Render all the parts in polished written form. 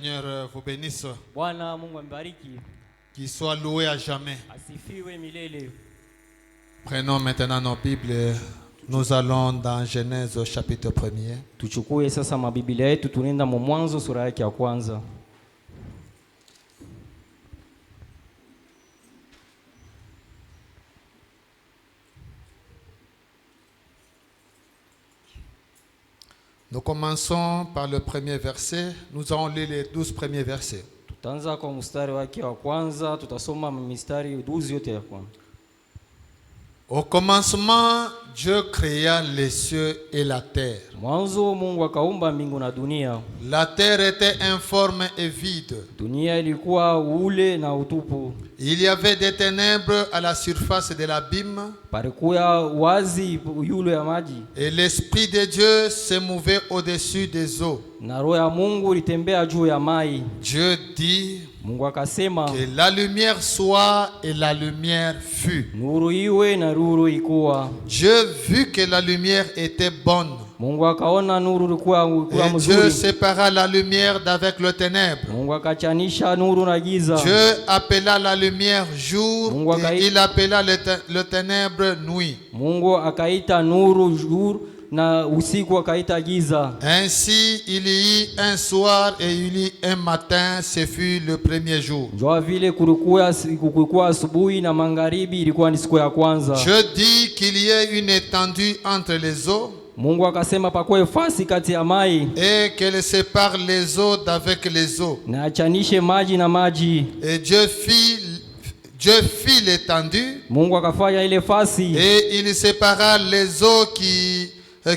Seigneur vous bénisse. Bwana Mungu ambariki. Qu'il soit loué à jamais. Asifiwe milele. Prenons maintenant nos Bibles. Nous allons dans Genèse au chapitre 1er. Tuchukue sasa mabiblia yetu tunaenda Mwanzo sura yake ya kwanza. Nous commençons par le premier verset. Nous allons lire les 12 premiers versets. Tutaanza kwa mstari wake wa kwanza, tutasoma mistari 12 yote ya kwanza. Au commencement, Dieu créa les cieux et la terre. Mwanzo Mungu akaumba mbingu na dunia. La terre était informe et vide. Dunia ilikuwa ule na utupu. Il y avait des ténèbres à la surface de l'abîme. Palikuwa wazi yule ya maji. Et l'esprit de Dieu se mouvait au-dessus des eaux. Na roho ya Mungu ilitembea juu ya mai. Dieu dit Mungu akasema que la lumière soit et la lumière fut. nuru iwe na nuru ikuwa. Dieu vit que la lumière était bonne. Mungu akaona nuru ilikuwa Et mzuri. Dieu sépara la lumière d'avec le ténèbre. Mungu akachanisha nuru na giza. Dieu appela la lumière jour Mungu et il appela le ténèbre nuit. Mungu akaita nuru jour na usiku akaita giza. Ainsi il y eut un soir et il y eut un matin, ce fut le premier jour. Jua vile kulikuwa asubuhi na magharibi, ilikuwa ni siku ya kwanza. Je dis qu'il y ait une étendue entre les eaux. Mungu akasema pakuwe fasi kati ya mai. Et qu'elle sépare les eaux d'avec les eaux. Na achanishe maji na maji. Et Dieu fit l'étendue. Mungu akafanya ile fasi. Et il sépara les eaux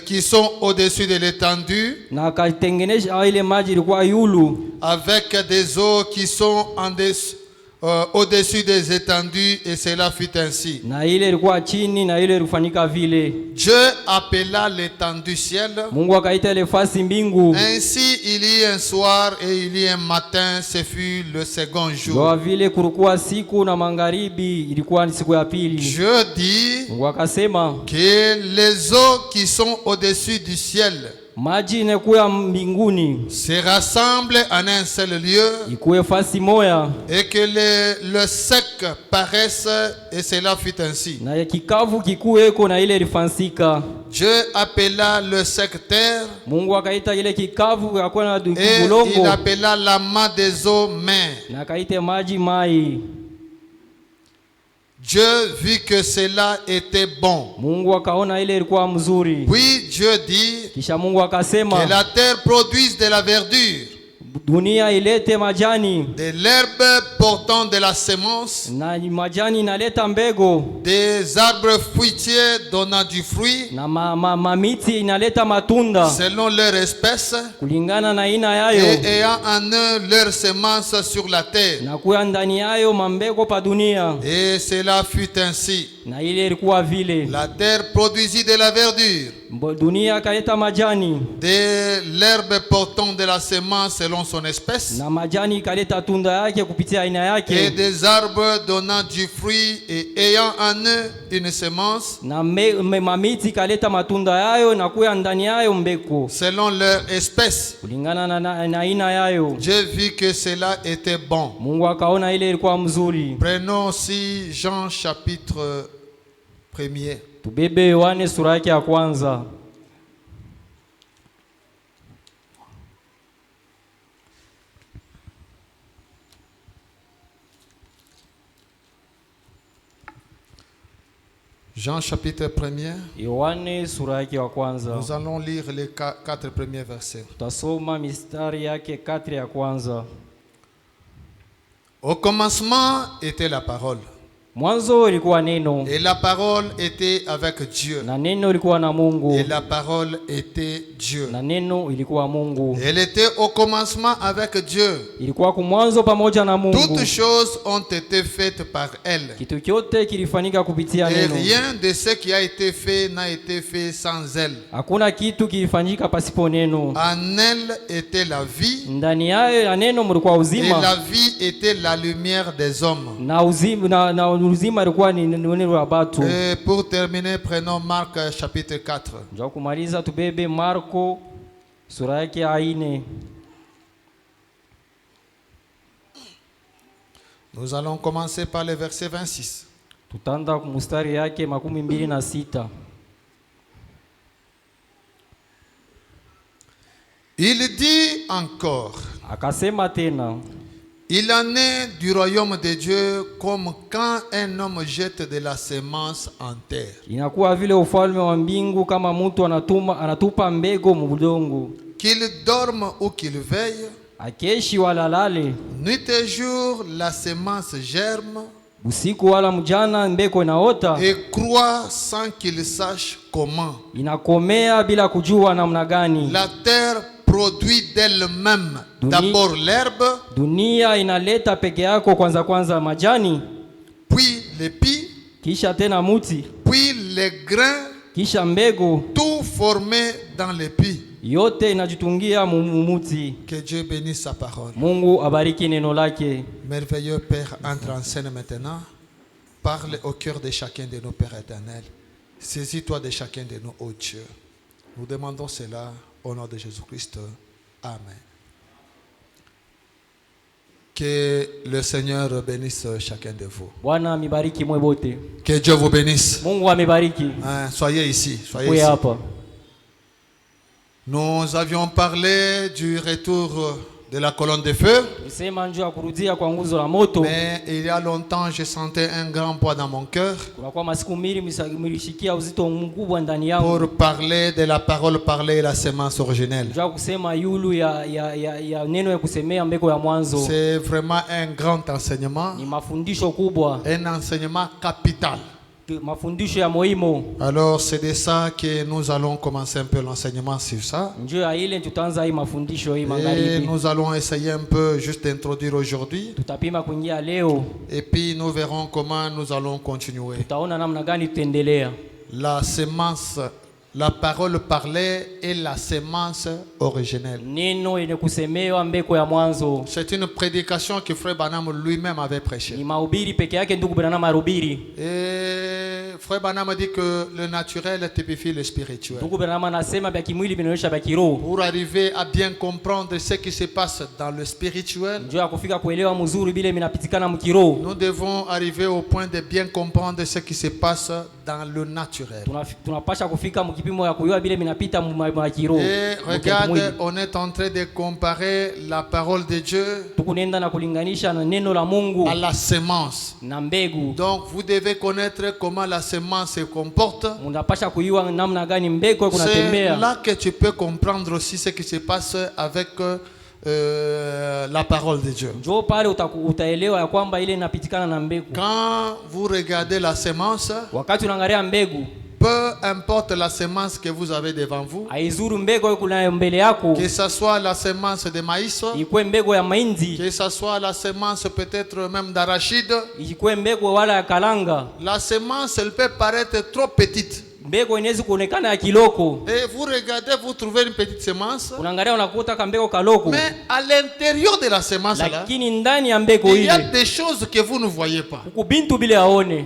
qui sont au-dessus de l'étendue. Na akatengenesha ile maji ilikuwa yulu. Avec des eaux qui sont au-dessus des étendues, et cela fut ainsi. Na ile ilikuwa chini na ile ilifanyika vile. Dieu appela l'étendue ciel. Mungu akaita ile fasi mbingu. Ainsi il y eut un soir et il y eut un matin, ce fut le second jour. Jua vile kulikuwa siku na magharibi, ilikuwa ni siku ya pili. Dieu dit Mungu akasema que les eaux qui sont au-dessus du ciel maji inakuwa mbinguni se rassemblent en un seul lieu, ikuwe fasi moya, et que le sec paraisse, et cela fut ainsi. na kikavu kikuweko na ile ilifansika. Dieu appela le sec terre, Mungu akaita ile kikavu yakuwa na et il bulongo, appela la main des eaux mer. na akaite maji mai. Dieu vit que cela était bon. Mungu akaona ile ilikuwa mzuri. Puis Dieu dit Kisha Mungu akasema que la terre produise de la verdure, dunia ilete majani, de l'herbe portant de la semence, na majani inaleta mbego, des arbres fruitiers donnant du fruit, na mamiti inaleta matunda selon leur espèce, kulingana na aina et yayo, ayant en eux leur semence sur la terre. na kuya ndani yayo mambego pa dunia. Et cela fut ainsi. Na ile ilikuwa vile. La terre produisit de la verdure, Dunia kaleta majani, de l'herbe portant de la semence selon son espèce, na majani kaleta tunda yake kupitia aina et yake, des arbres donnant du fruit et ayant en eux une semence, na mamiti kaleta matunda yayo na kuya ndani yayo mbeko selon leur espèce. kulingana na aina yayo. Dieu vit que cela était bon. Mungu akaona ile ilikuwa mzuri. Prenons aussi Jean chapitre 1er. Tubebe Yohane sura yake ya kwanza. Jean chapitre 1er. Yohane sura yake ya kwanza. Nous allons lire les 4 premiers versets. Tutasoma mistari yake 4 ya kwanza. Au commencement était la parole. Mwanzo ilikuwa neno, Et la parole était avec Dieu. na neno ilikuwa na Mungu, Et la parole était Dieu. na neno ilikuwa Mungu. Elle était au commencement avec Dieu. Ilikuwa kumwanzo pamoja na Mungu. Toutes choses ont été faites par elle. Kitu chote kilifanyika kupitia Et neno. rien de ce qui a été fait n'a été fait sans elle. Hakuna kitu kilifanyika pasipo neno. En elle était la vie. Ndani yayo ya neno mlikuwa Et uzima. la vie était la lumière des hommes. Na uzima na uzima ilikuwa ni neno la batu. Et pour terminer, prenons Marc chapitre 4. Njoo kumaliza tubebe Marko sura yake ya 4. Nous allons commencer par le verset 26. Tutaanza mstari yake 26. Il dit encore, Akasema tena, il en est du royaume de Dieu comme quand un homme jette de la semence en terre. inakuwa vile ufalme wa mbingu kama mtu anatupa mbegu mudongo, Qu'il dorme ou qu'il veille, akeshi wala lale, nuit et jour la semence germe usiku wala mjana mbeko inaota, et croît sans qu'il sache comment. inakomea bila kujua namna gani. La terre produit d'elle-même d'abord l'herbe, Dunia inaleta peke yako kwanza majani, puis l'épi, kisha tena muti, puis les grains, kisha mbegu, tout formé dans l'épi. yote inajitungia mumuti. Que Dieu bénisse sa parole. Mungu abariki neno lake. Merveilleux Père, entre en scène maintenant. Parle au cœur de chacun de nos Pères éternels. Saisis-toi de chacun de nous, ô Dieu. Nous demandons cela au nom de Jésus-Christ. Amen. Que le Seigneur bénisse chacun de vous. Bwana mibariki mwe bote. Que Dieu vous bénisse. Mungu amebariki. Soyez ici. Soyez Kuya ici. hapa. Nous avions parlé du retour de la colonne de feu. Nisema njoo kurudia kwa nguzo la moto. Mais il y a longtemps, je sentais un grand poids dans mon cœur Kwa masiku mbili milishikia uzito mkubwa ndani yangu. pour parler de la parole parlée et la semence originelle. Njoo kusema yulu ya neno ya kusemea mbeko ya mwanzo. C'est vraiment un grand enseignement, Ni mafundisho kubwa. un enseignement capital. Mafundisho ya muhimu. Alors c'est de ça que nous allons commencer un peu l'enseignement sur ça. Njoo ya ile tutaanza hii mafundisho hii Et magharibi. nous allons essayer un peu juste d'introduire aujourd'hui. Tutapima kuingia leo. Et puis nous verrons comment nous allons continuer. Tutaona namna gani tutaendelea. La semence, la parole parlée et la semence originelle. Neno yenye kusemewa mbeko ya mwanzo. C'est une prédication que Frère Branham lui-même avait prêchée. Ni mahubiri peke yake ndugu Branham arubiri. Et Frère Branham dit que le naturel typifie le spirituel. Ndugu Branham anasema vya kimwili vinaonyesha vya kiroho. Pour arriver à bien comprendre ce qui se passe dans le spirituel, Njoo ya kufika kuelewa mzuri vile vinapitikana mkiroho. nous devons arriver au point de bien comprendre ce qui se passe dans le naturel. Tunapasha kufika mkipimo ya kujua vile vinapita mkiroho. Et regarde, on est en train de comparer la parole de Dieu Tukunenda na kulinganisha na neno la Mungu à la semence. na mbegu. Donc vous devez connaître comment la semence se comporte. Unapasha kujua namna gani mbegu C'est kunatembea. là que tu peux comprendre aussi ce qui se passe avec la parole de Dieu. Njoo pale utaelewa ya kwamba ile inapitikana na mbegu. Quand vous regardez la semence, Wakati unaangalia mbegu, peu importe la semence que vous avez devant vous, haizuru mbegu kuna mbele yako. que ce soit la semence de maïs, Ikwe mbegu ya mahindi, que ce soit la semence peut-être même d'arachide, ikwe mbegu wala ya kalanga. la semence elle peut paraître trop petite. Mbegu inaweza kuonekana ya kiloko. Et vous regardez, vous trouvez une petite semence, Unaangalia unakuta kambego kaloko. mais à l'intérieur de la semence là, Lakini ndani ya mbegu il y a ile des choses que vous ne voyez pas. kubintu bile aone.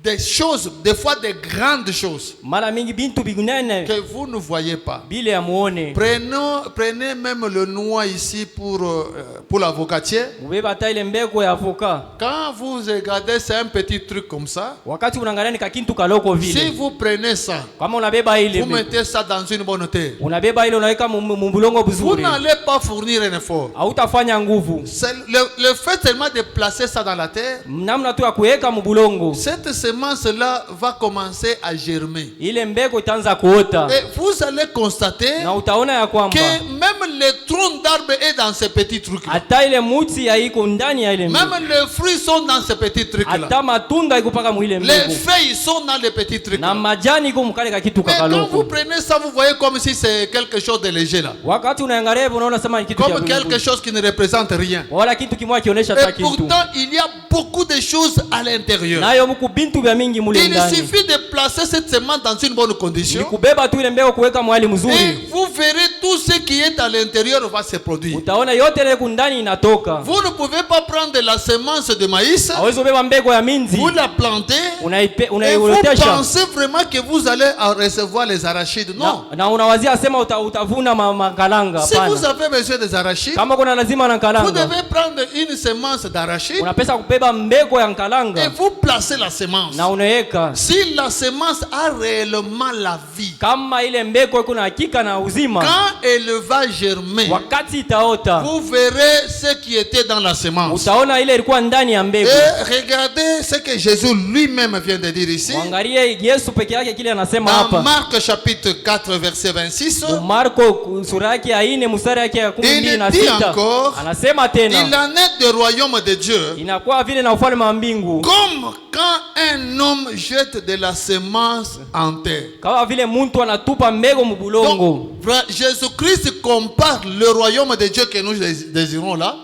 Des choses, des fois des grandes choses Mara mingi bintu bigunene que vous ne voyez pas. bile amuone. Prenez même le noix ici pour l'avocatier. Ubeba ta ile mbegu ya avoka. Quand vous regardez, c'est un petit truc comme ça. Wakati unaangalia ni kakintu kaloko Si vile. vous prenez ça, Kama unabeba ile vous mettez ça dans une bonne terre, unabeba ile unaweka mbulongo vous buzuri. n'allez pas fournir un effort. Hautafanya nguvu. C'est le fait seulement de placer ça dans la terre, Namna tu ya kuweka mbulongo. cette semence-là va commencer à germer. Ile mbegu itaanza kuota. Et vous allez constater Na utaona ya kwamba que même le tronc d'arbre est dans ces petits trucs-là. hata ile muti ya iko ndani ya ile mbegu. Même les fruits sont dans ces petits trucs-là. Hata matunda iko paka mwile Les mbegu. feuilles sont dans les petits Na trucs-là. majani iko mkale ka kitu Mais quand vous kakaloko. prenez ça, vous voyez comme si c'est quelque chose de léger là. Wakati unaangalia hivyo unaona sema ni kitu cha Comme quelque chose qui ne représente rien. wala kitu kimoja kionyesha hata Et kitu. pourtant, il y a beaucoup de choses à l'intérieur. Nayo mku bintu vya mingi mule Il ndani. suffit de placer cette semence dans une bonne Ni condition. kubeba tu ile mbegu kuweka mahali Et mzuri. vous verrez tout ce qui est à l'intérieur va se produire. utaona yote ile kundani inatoka. Vous ne pouvez pas prendre la semence de maïs, Hawezi kubeba mbegu ya minzi vous la plantez, et vous unaiotesha pensez vraiment que vous allez recevoir les arachides. Non. na unawazia sema utavuna makalanga. Si vous Hapana, avez besoin des arachides, kama kuna lazima na vous kalanga devez prendre une semence d'arachide unapesa kubeba mbegu ya et nkalanga vous placez la semence. na unaweka. Si la semence a réellement la vie, Kama ile mbegu iko na hakika na uzima, quand elle va germer, wakati itaota vous verrez ce qui était dans la semence. utaona ile ilikuwa ndani ya mbegu. Et regardez ce que Jésus lui-même vient de dire ici. Mwangalie Yesu peke yake kile anasema Dans hapa. Marc chapitre 4 verset 26, Marko sura yake ya 4 mstari yake ya il dit 16 encore, anasema il tena en est du royaume de Dieu inakuwa vile na ufalme wa mbingu comme quand un homme jette de la semence en terre. kama vile mtu anatupa mbegu mbulongo. Donc, Jésus-Christ compare le royaume de Dieu que nous désirons là.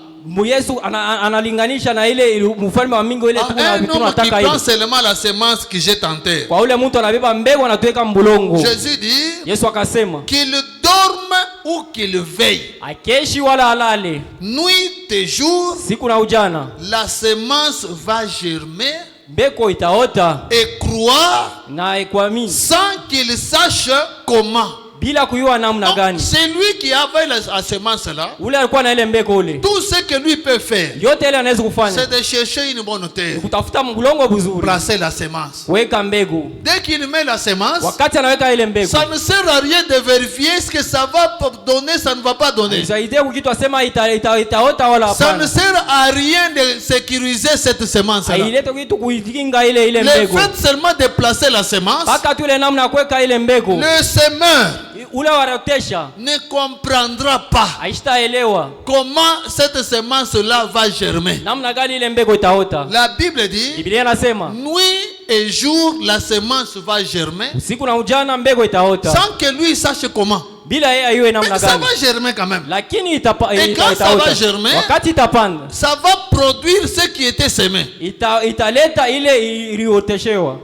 Yesu analinganisha na ile mfalme wa mbingu ile Un homme qui tunataka prend ile. seulement la semence qui jette en terre. Kwa ule mtu anabeba mbegu anatuweka mbulongo. Jésus dit Yesu akasema qu'il dorme ou qu'il veille, akeshi wala alale, nuit et jour, siku na ujana, la semence va germer mbeko itaota et croire na ikwamini sans qu'il sache comment. bila kujua namna Donc, gani. c'est lui qui avait la semence là. Ule alikuwa na ile mbeko ule, Tout ce que lui peut faire, yote ile anaweza kufanya c'est de chercher une bonne terre, kutafuta mbulongo buzuri, placer la semence. weka mbegu. Dès qu'il met la semence, Wakati anaweka ile mbegu, ça ne sert à rien de vérifier ce que ça va donner, ça ne va pas donner. isaidie kukitu asema itaota wala Ça ne hapana. sert à rien de sécuriser cette semence là. Hailete kitu kuikinga ile Le mbegu. fait seulement de placer la semence, Paka tu ile namna ya kuweka ile mbegu, le semeur ule warotesha ne comprendra pas haishtaelewa comment cette semence là va germer. namna gani ile mbegu itaota. La Bible dit, Biblia inasema nuit et jour la semence va germer usiku na ujana mbegu itaota, sans que lui sache comment. bila yeye ayue namna Mais ça gani, va germer quand même. lakini Et quand ça va germer, wakati itapanda ça va produire ce qui était semé. italeta ile ilioteshewa.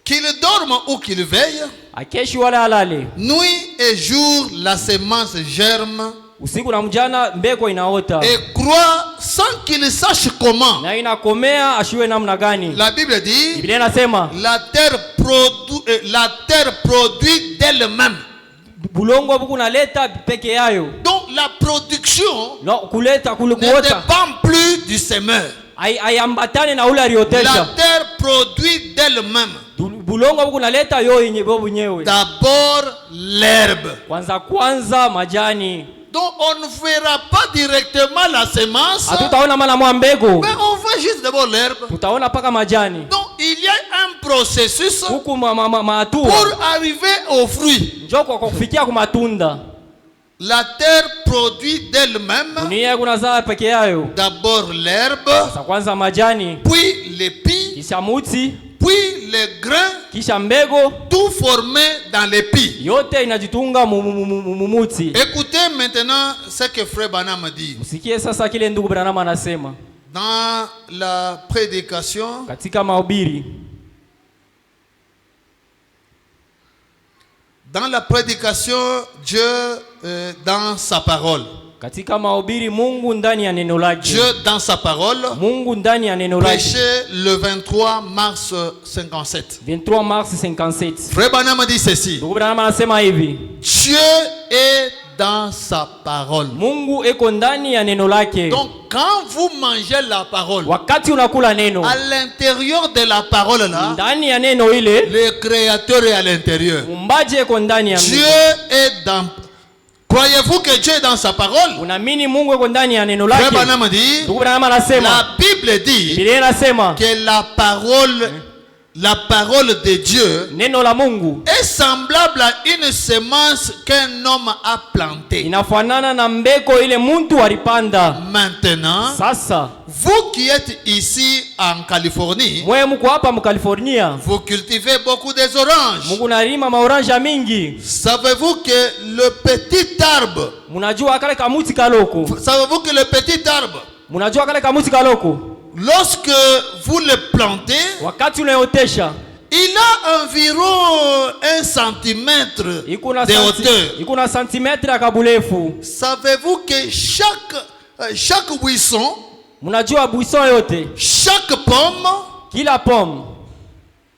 Qu'il dorme ou qu'il veille, Akeshi wala alale, nuit et jour la semence germe usiku na mjana mbeko inaota et croit sans qu'il sache comment. na inakomea ashiwe namna gani. La Bible dit, Biblia inasema la terre produit d'elle-même. bulongo buku naleta peke yayo. Donc la production No, kuleta ne kuota dépend plus du semeur. aiambatane na ule La aliotesha. terre produit d'elle-même. Bulongo buku naleta yo yenyewe. D'abord l'herbe. Kwanza majani. Donc on ne verra pas directement la semence, Hatutaona mara mwa mbegu, mais on voit juste d'abord l'herbe. tutaona paka majani. Donc il y a un processus Huku maatua pour arriver au fruit. njoo kwa kufikia kwa matunda. La terre produit d'elle-même Dunia kuna zaa peke yayo. d'abord l'herbe, Kwanza majani, puis l'épi, kisha muti, puis les grains, kisha mbego, tout formé dans l'épi. yote inajitunga mumuti. Écoutez maintenant ce que Frère Branham dit. Usikie sasa kile ndugu Branham anasema Dans la prédication, katika mahubiri. dans la prédication, Dieu dans sa parole. Katika mahubiri Mungu ndani ya neno lake. Dieu dans sa parole, Mungu ndani ya neno lake. prêché le 23 mars 57. 23 mars 57. Frère Branham dit ceci. Ndugu Branham anasema hivi, Dieu est dans sa parole. Mungu eko ndani ya neno lake. Donc quand vous mangez la parole, Wakati unakula neno, à l'intérieur de la parole là, ndani ya neno ile, le créateur est à l'intérieur. umbaji eko ndani ya Dieu neno. est dans. Croyez-vous que Dieu est dans sa parole? Unaamini Mungu eko ndani ya neno Frère lake? Branham dit, Ndugu Branham anasema, la Bible dit Biblia inasema que la parole de Dieu neno la Mungu est semblable à une semence qu'un homme a plantée. inafanana na mbeko ile mtu alipanda. Maintenant, Sasa vous qui êtes ici en Californie, mwe mko hapa mu California, vous cultivez beaucoup des oranges. Mungu nalima maoranja mingi. Savez-vous que le petit arbre, Munajua kale kamuti kaloko, savez-vous que le petit arbre, munajua kale kamuti kaloko, lorsque vous le plantez, wakati unaotesha Il a environ 1 centimètre de hauteur. iko na santimetre ya kaburefu. Savez-vous que chaque buisson, Mnajua buisson yote, chaque pomme, kila pomme,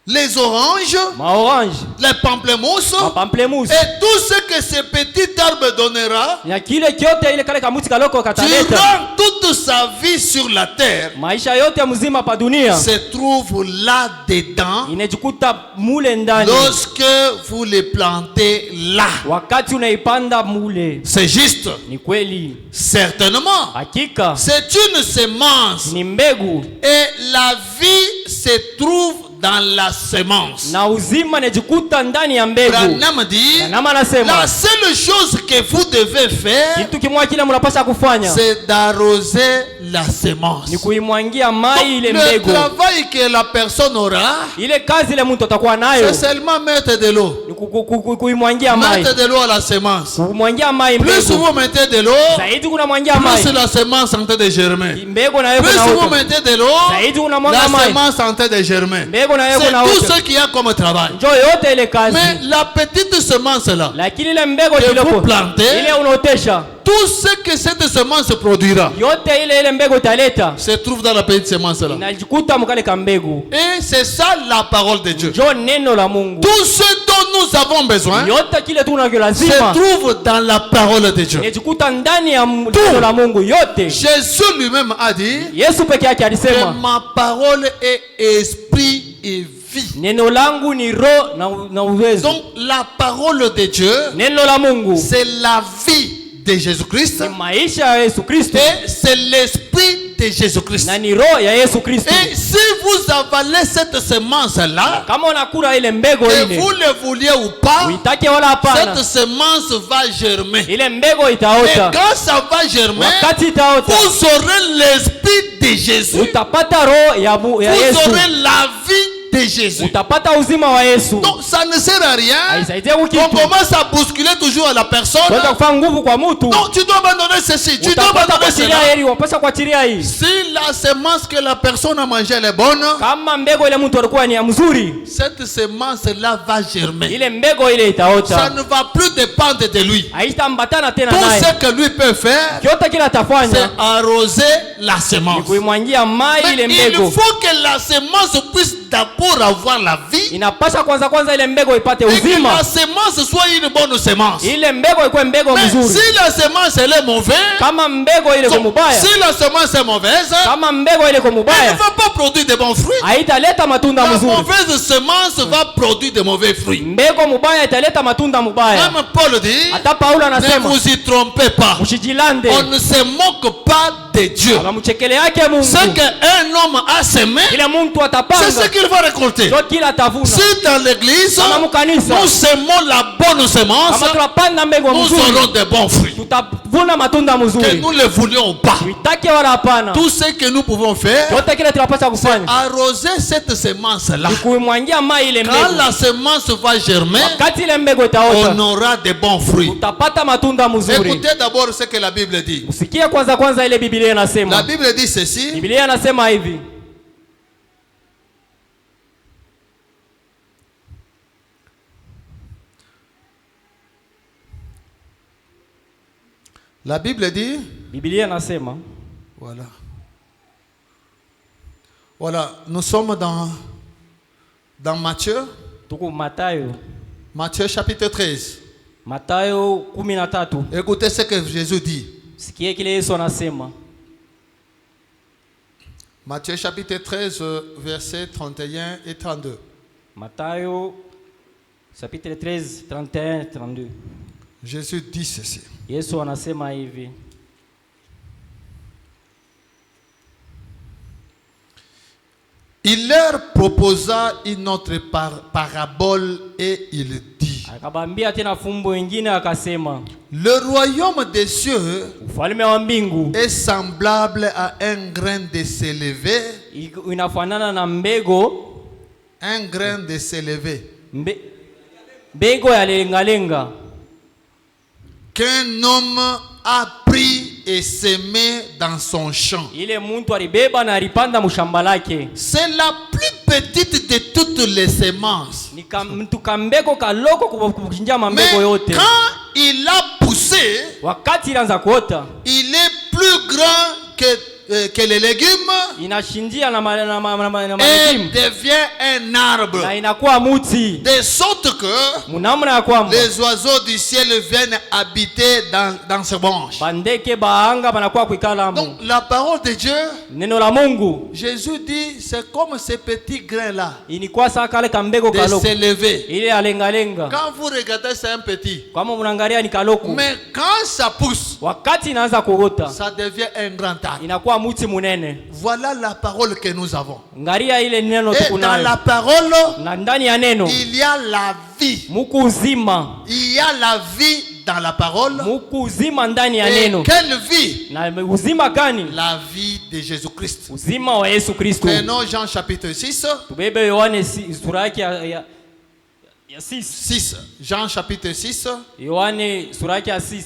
les oranges, maorange, les pamplemousses mapamplemousse, et tout ce que ce petit arbre donnera na kile kyote ile kale kamuti kaloko kataleta durant toute sa vie sur la terre, maisha yote mzima pa dunia, se trouve là-dedans inajikuta mule ndani lorsque vous les plantez là. wakati unaipanda mule. C'est juste. Ni kweli, Certainement. hakika C'est une semence. ni mbegu, Et la vie se trouve dans la semence. na uzima inajikuta ndani ya mbegu. Branham dit, Branham anasema la seule chose que vous devez faire, kitu kimoja kile mnapaswa kufanya c'est d'arroser la semence. ni kuimwangia mai ile Le mbegu. travail que la personne aura, Ile kazi ile mtu atakuwa nayo c'est seulement mettre de l'eau. ni kuimwangia mai, Mettre de l'eau à la semence. kumwangia mai Plus mbegu. vous mettez de l'eau, Zaidi kunamwangia mai plus la semence est en train de germer. mbegu, na Plus yeko vous na mettez de l'eau, zaidi unamwaga la mai semence est en train de germer. mbegu, na yeko C'est na tout ce qu'il y a comme travail. njoo yote ile kazi. Mais la petite semence là, Lakini ile mbegu que kiloko vous plantez, ile unaotesha tout ce que cette semence produira yote ile mbegu italeta se trouve dans la petite semence là. inajikuta mkale ka mbegu. Et c'est ça la parole de Dieu. Njoo neno la Mungu, Tout ce dont nous avons besoin yote kile tunavyo se lazima trouve dans la parole de Dieu. inajikuta ndani ya neno la Mungu yote. Jésus lui-même a dit Yesu peke yake que alisema ma parole est esprit et vie. neno langu ni roho na uwezo. Donc la parole de Dieu, Neno la Mungu c'est la vie de Jésus-Christ ni maisha ya Yesu Kristo et c'est l'esprit de Jésus-Christ. na ni roho ya Yesu Kristo. Et si vous avalez cette semence-là, Kama unakula ile mbegu que ile vous le vouliez ou pas, uitake wala hapana, cette semence va germer. ile mbegu Et itaota. quand ça va germer, Wakati itaota vous aurez l'esprit de Jésus. utapata roho ya Vous Yesu, aurez la vie de Jésus. utapata uzima wa Yesu. Donc ça ne sert à rien. Haisaidie On kitu, commence à bousculer toujours à la personne. kwenda kufanya nguvu kwa mtu. Non, tu dois abandonner ceci, tu dois Utapata abandonner cela. kuachilia heri, wapasha kuachilia hii. Si la semence que la personne a mangée elle est bonne, Kama mbegu ile mtu alikuwa ni ya mzuri, cette semence-là va germer. ile mbegu ile Ça itaota, ne va plus dépendre de lui. haitambatana tena Tout naye. ce que lui peut faire, Kyote kile c'est atafanya arroser la ni semence. kuimwangia mai Mais ile il mbegu. faut que la semence puisse d'abord avoir la vie Inapasha kwanza ile mbegu ipate et que uzima, la semence soit une bonne semence. ile mbegu ikuwe mbegu Mais mzuri. si la semence elle est mauvaise, Kama mbegu ile kwa mubaya, si la semence est mauvaise, kama mbegu ile kwa elle ne mubaya, va pas produire de bons fruits. haitaleta matunda La mzuri. mauvaise semence va produire de mauvais fruits. Mbegu mubaya italeta matunda mubaya. Même Paul dit, Hata Paulo ne anasema vous y trompez pas. mshijilande, On ne se moque pas de Dieu. akamchekele yake Mungu. Ce qu'un homme a semé, Kila mtu c'est ce atapanga qu'il va récolter. ndio kila atavuna. Si dans l'église, Kama mkanisa nous semons la bonne semence, kama tunapanda mbegu nous mzuri, aurons de bons fruits. tutavuna matunda Que mzuri. nous le voulions ou pas. Tuitake wala hapana, Tout ce que nous pouvons faire, yote kile tunapaswa kufanya arroser cette semence-là. ni kuimwangia mai ile Quand mbegu. la semence va germer, Wakati ile mbegu on itaota, aura de bons fruits. utapata matunda mzuri. Écoutez d'abord ce que la Bible dit. Usikie kwanza ile Biblia La inasema. Bible dit ceci. Biblia inasema hivi: La Bible dit, Biblia inasema, voilà. Voilà, nous sommes dans Matthieu, tuko Mathayo, Matthieu chapitre 13. Mathayo 13. Écoutez ce que Jésus dit. Sikie kile Yesu anasema. Matthieu chapitre 13, versets 31 et 32. Mathayo chapitre 13, 31, 32. Jésus dit ceci. Yesu anasema hivi: Il leur proposa une autre parabole et il dit, akabambia tena fumbo ingine akasema, le royaume des cieux ufalme wa mbingu est semblable à un grain de s'élever, inafanana na mbego, un grain de s'élever, mbego ya lengalenga qu'un homme a pris et semé dans son champ. ile muntu alibeba na alipanda mshamba lake. C'est la plus petite de toutes les semences. Ni mtu kambeko kaloko kuchinja Mais mambeko yote. quand il a poussé, Wakati ilianza kuota, il est plus grand que les légumes inashindia na et majimu devient un arbre. na inakuwa muti. De sorte que Munamna ya kwamba les oiseaux du ciel viennent habiter dans ses branches. bandeke baanga banakuwa kuikala Donc mu. la parole de Dieu, Neno la Mungu Jésus dit, c'est comme ces petits grains-là, inikuwa saa kale kambeko de kaloko. s'élever. Ile alengalenga. Quand vous regardez, c'est un petit. Kama mnaangalia ni kaloko. Mais quand ça pousse, Wakati inaanza kuota, ça devient un grand arbre. inakuwa muti munene. Voilà la parole que nous avons. Ngaria ile neno Et tuko dans nayo. la parole, Na ndani ya neno il y a la vie. muku uzima. Il y a la vie dans la parole. Muku uzima ndani ya Et neno. quelle vie? Na uzima gani? La vie de Jésus-Christ. Uzima wa Yesu Kristo. Prenons Jean chapitre 6. Tubebe Yohane sura yake ya 6. 6. Jean chapitre 6, Yohane sura yake ya 6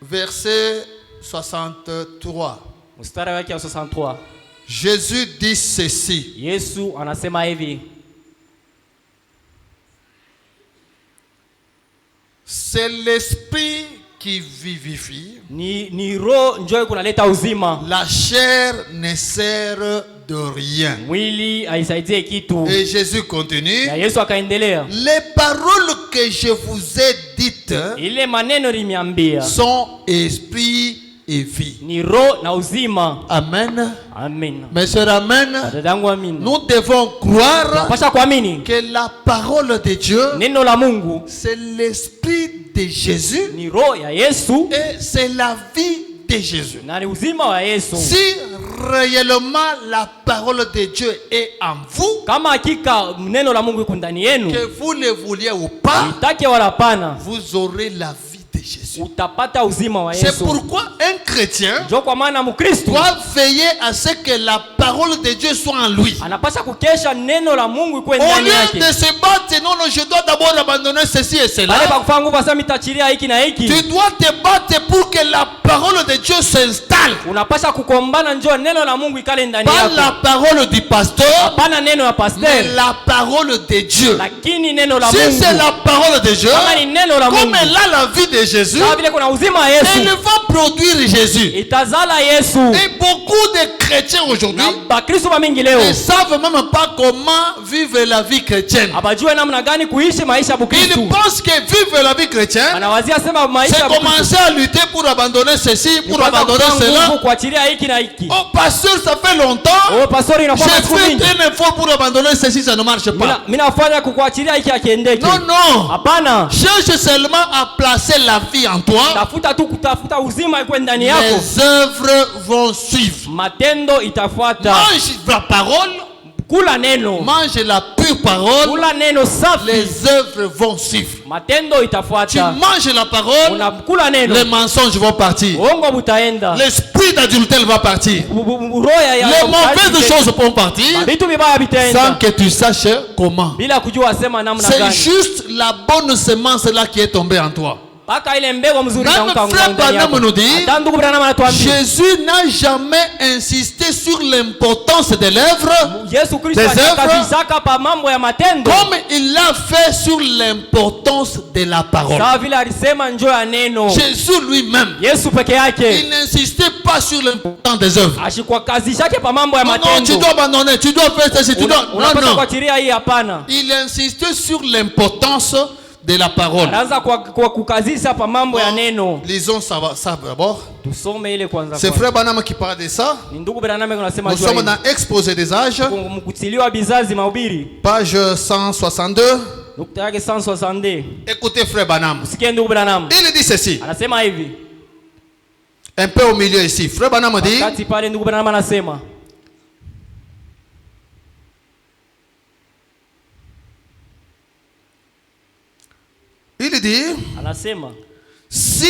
verset 63. mstari wake ya 63. Jésus dit ceci. Yesu anasema hivi, C'est l'esprit qui vivifie. ni roho njoo kunaleta uzima. La chair ne sert de rien. Mwili haisaidie kitu. Et Jésus continue. Na Yesu akaendelea, Les paroles que je vous ai dites ile maneno nimiambia sont esprit et vie. ni roho na uzima. Amen. Amen. Mes sœurs, amen. Dadangu amini. Nous devons croire Pasha kuamini que la parole de Dieu, neno la Mungu c'est l'esprit de Jésus ni roho ya Yesu et c'est la vie de Jésus. na ni uzima wa Yesu. Si réellement la parole de Dieu est en vous, Kama hakika neno la Mungu iko ndani yenu, que vous le vouliez ou pas, itake wala pana, vous aurez la vie de Jésus. utapata uzima wa C'est Yesu. pourquoi un chrétien Ndio kwa maana Mkristo doit veiller à ce que la parole de Dieu soit en lui. anapaswa kukesha neno la Mungu ikuwe Au ndani lieu yake. de se battre, non, non, je dois d'abord abandonner ceci et Baada cela. ya kufanya nguvu sasa mitachilia hiki na hiki. Tu dois te battre pour que la parole de Dieu s'installe. Unapaswa kukombana njoo neno la Mungu ikale ndani Pas yako. la parole du pasteur, Hapana neno ya mais pastor, la parole de Dieu. lakini neno la Si Mungu. c'est la parole de Dieu, Kama ni neno la comme Mungu, elle a la vie de Jésus, kama vile kuna uzima wa elle Yesu, va produire Jésus. itazala Yesu. Et beaucoup de chrétiens aujourd'hui Na Bakristo wa mingi leo ne savent même pas comment vivre la vie chrétienne. abajue namna gani kuishi maisha ya Ils Bukristo. pensent que vivre la vie chrétienne, Anawazia sema maisha c'est ya Bukristo commencer à lutter pour abandonner ceci, pour ni kwanza abandonner kufanya nguvu cela. kuachilia hiki na hiki. Oh, pasteur, ça fait longtemps. Oh, pastori inafanya siku J'ai mingi. fait un effort pour abandonner ceci, ça ne marche pas. Mimi nafanya kukuachilia hiki akiendeke. Non, non. Hapana. Cherche seulement à placer la vie en toi. Tafuta tu kutafuta uzima iko ndani yako. Les œuvres vont suivre. Matendo itafuata. Mange la parole. Kula neno. Mange la pure parole. Kula neno safi. Les œuvres vont suivre. Matendo Tu itafuata. manges la parole. Unakula neno. Les mensonges vont partir. Uongo butaenda. L'esprit d'adultère va partir. Roho ya Les mauvaises choses vont partir vitu vibaya sans vitaenda. que tu saches comment. Bila kujua sema namna C'est gani. juste la bonne semence là qui est tombée en toi. Paka ile mbegu mzuri Même itaanguka frère ndani yako. Branham nous dit, Hata ndugu Branham anatuambia. Jésus n'a jamais insisté sur l'importance de l'œuvre Yesu Kristo Des œuvres. akakazisaka pa mambo ya matendo. comme il l'a fait sur l'importance de la parole. Sawa vile alisema njoo ya neno. Jésus lui-même, Yesu peke il yake n'insistait pas sur l'importance des œuvres. ashikwa kazi yake pa mambo ya Non, non, tu matendo. dois abandonner, tu dois faire ceci, tu dois... Non, Unapaswa non. kuachilia hii hapana. Il insistait sur l'importance de la parole. Anaanza kwa kukazisa pa mambo ya neno. Lisons ça d'abord. Tusome ile kwanza. C'est frère Branham qui parle de ça. Ni ndugu Branham anasema Nous sommes dans Exposé des âges, mkutiliwa bizazi mahubiri. page 162. Nukta yake 162. Écoutez frère Branham. Sikia ndugu Branham. Il dit ceci, Anasema hivi. un peu au milieu ici. Frère Branham dit, Wakati pale ndugu Branham anasema il dit, anasema si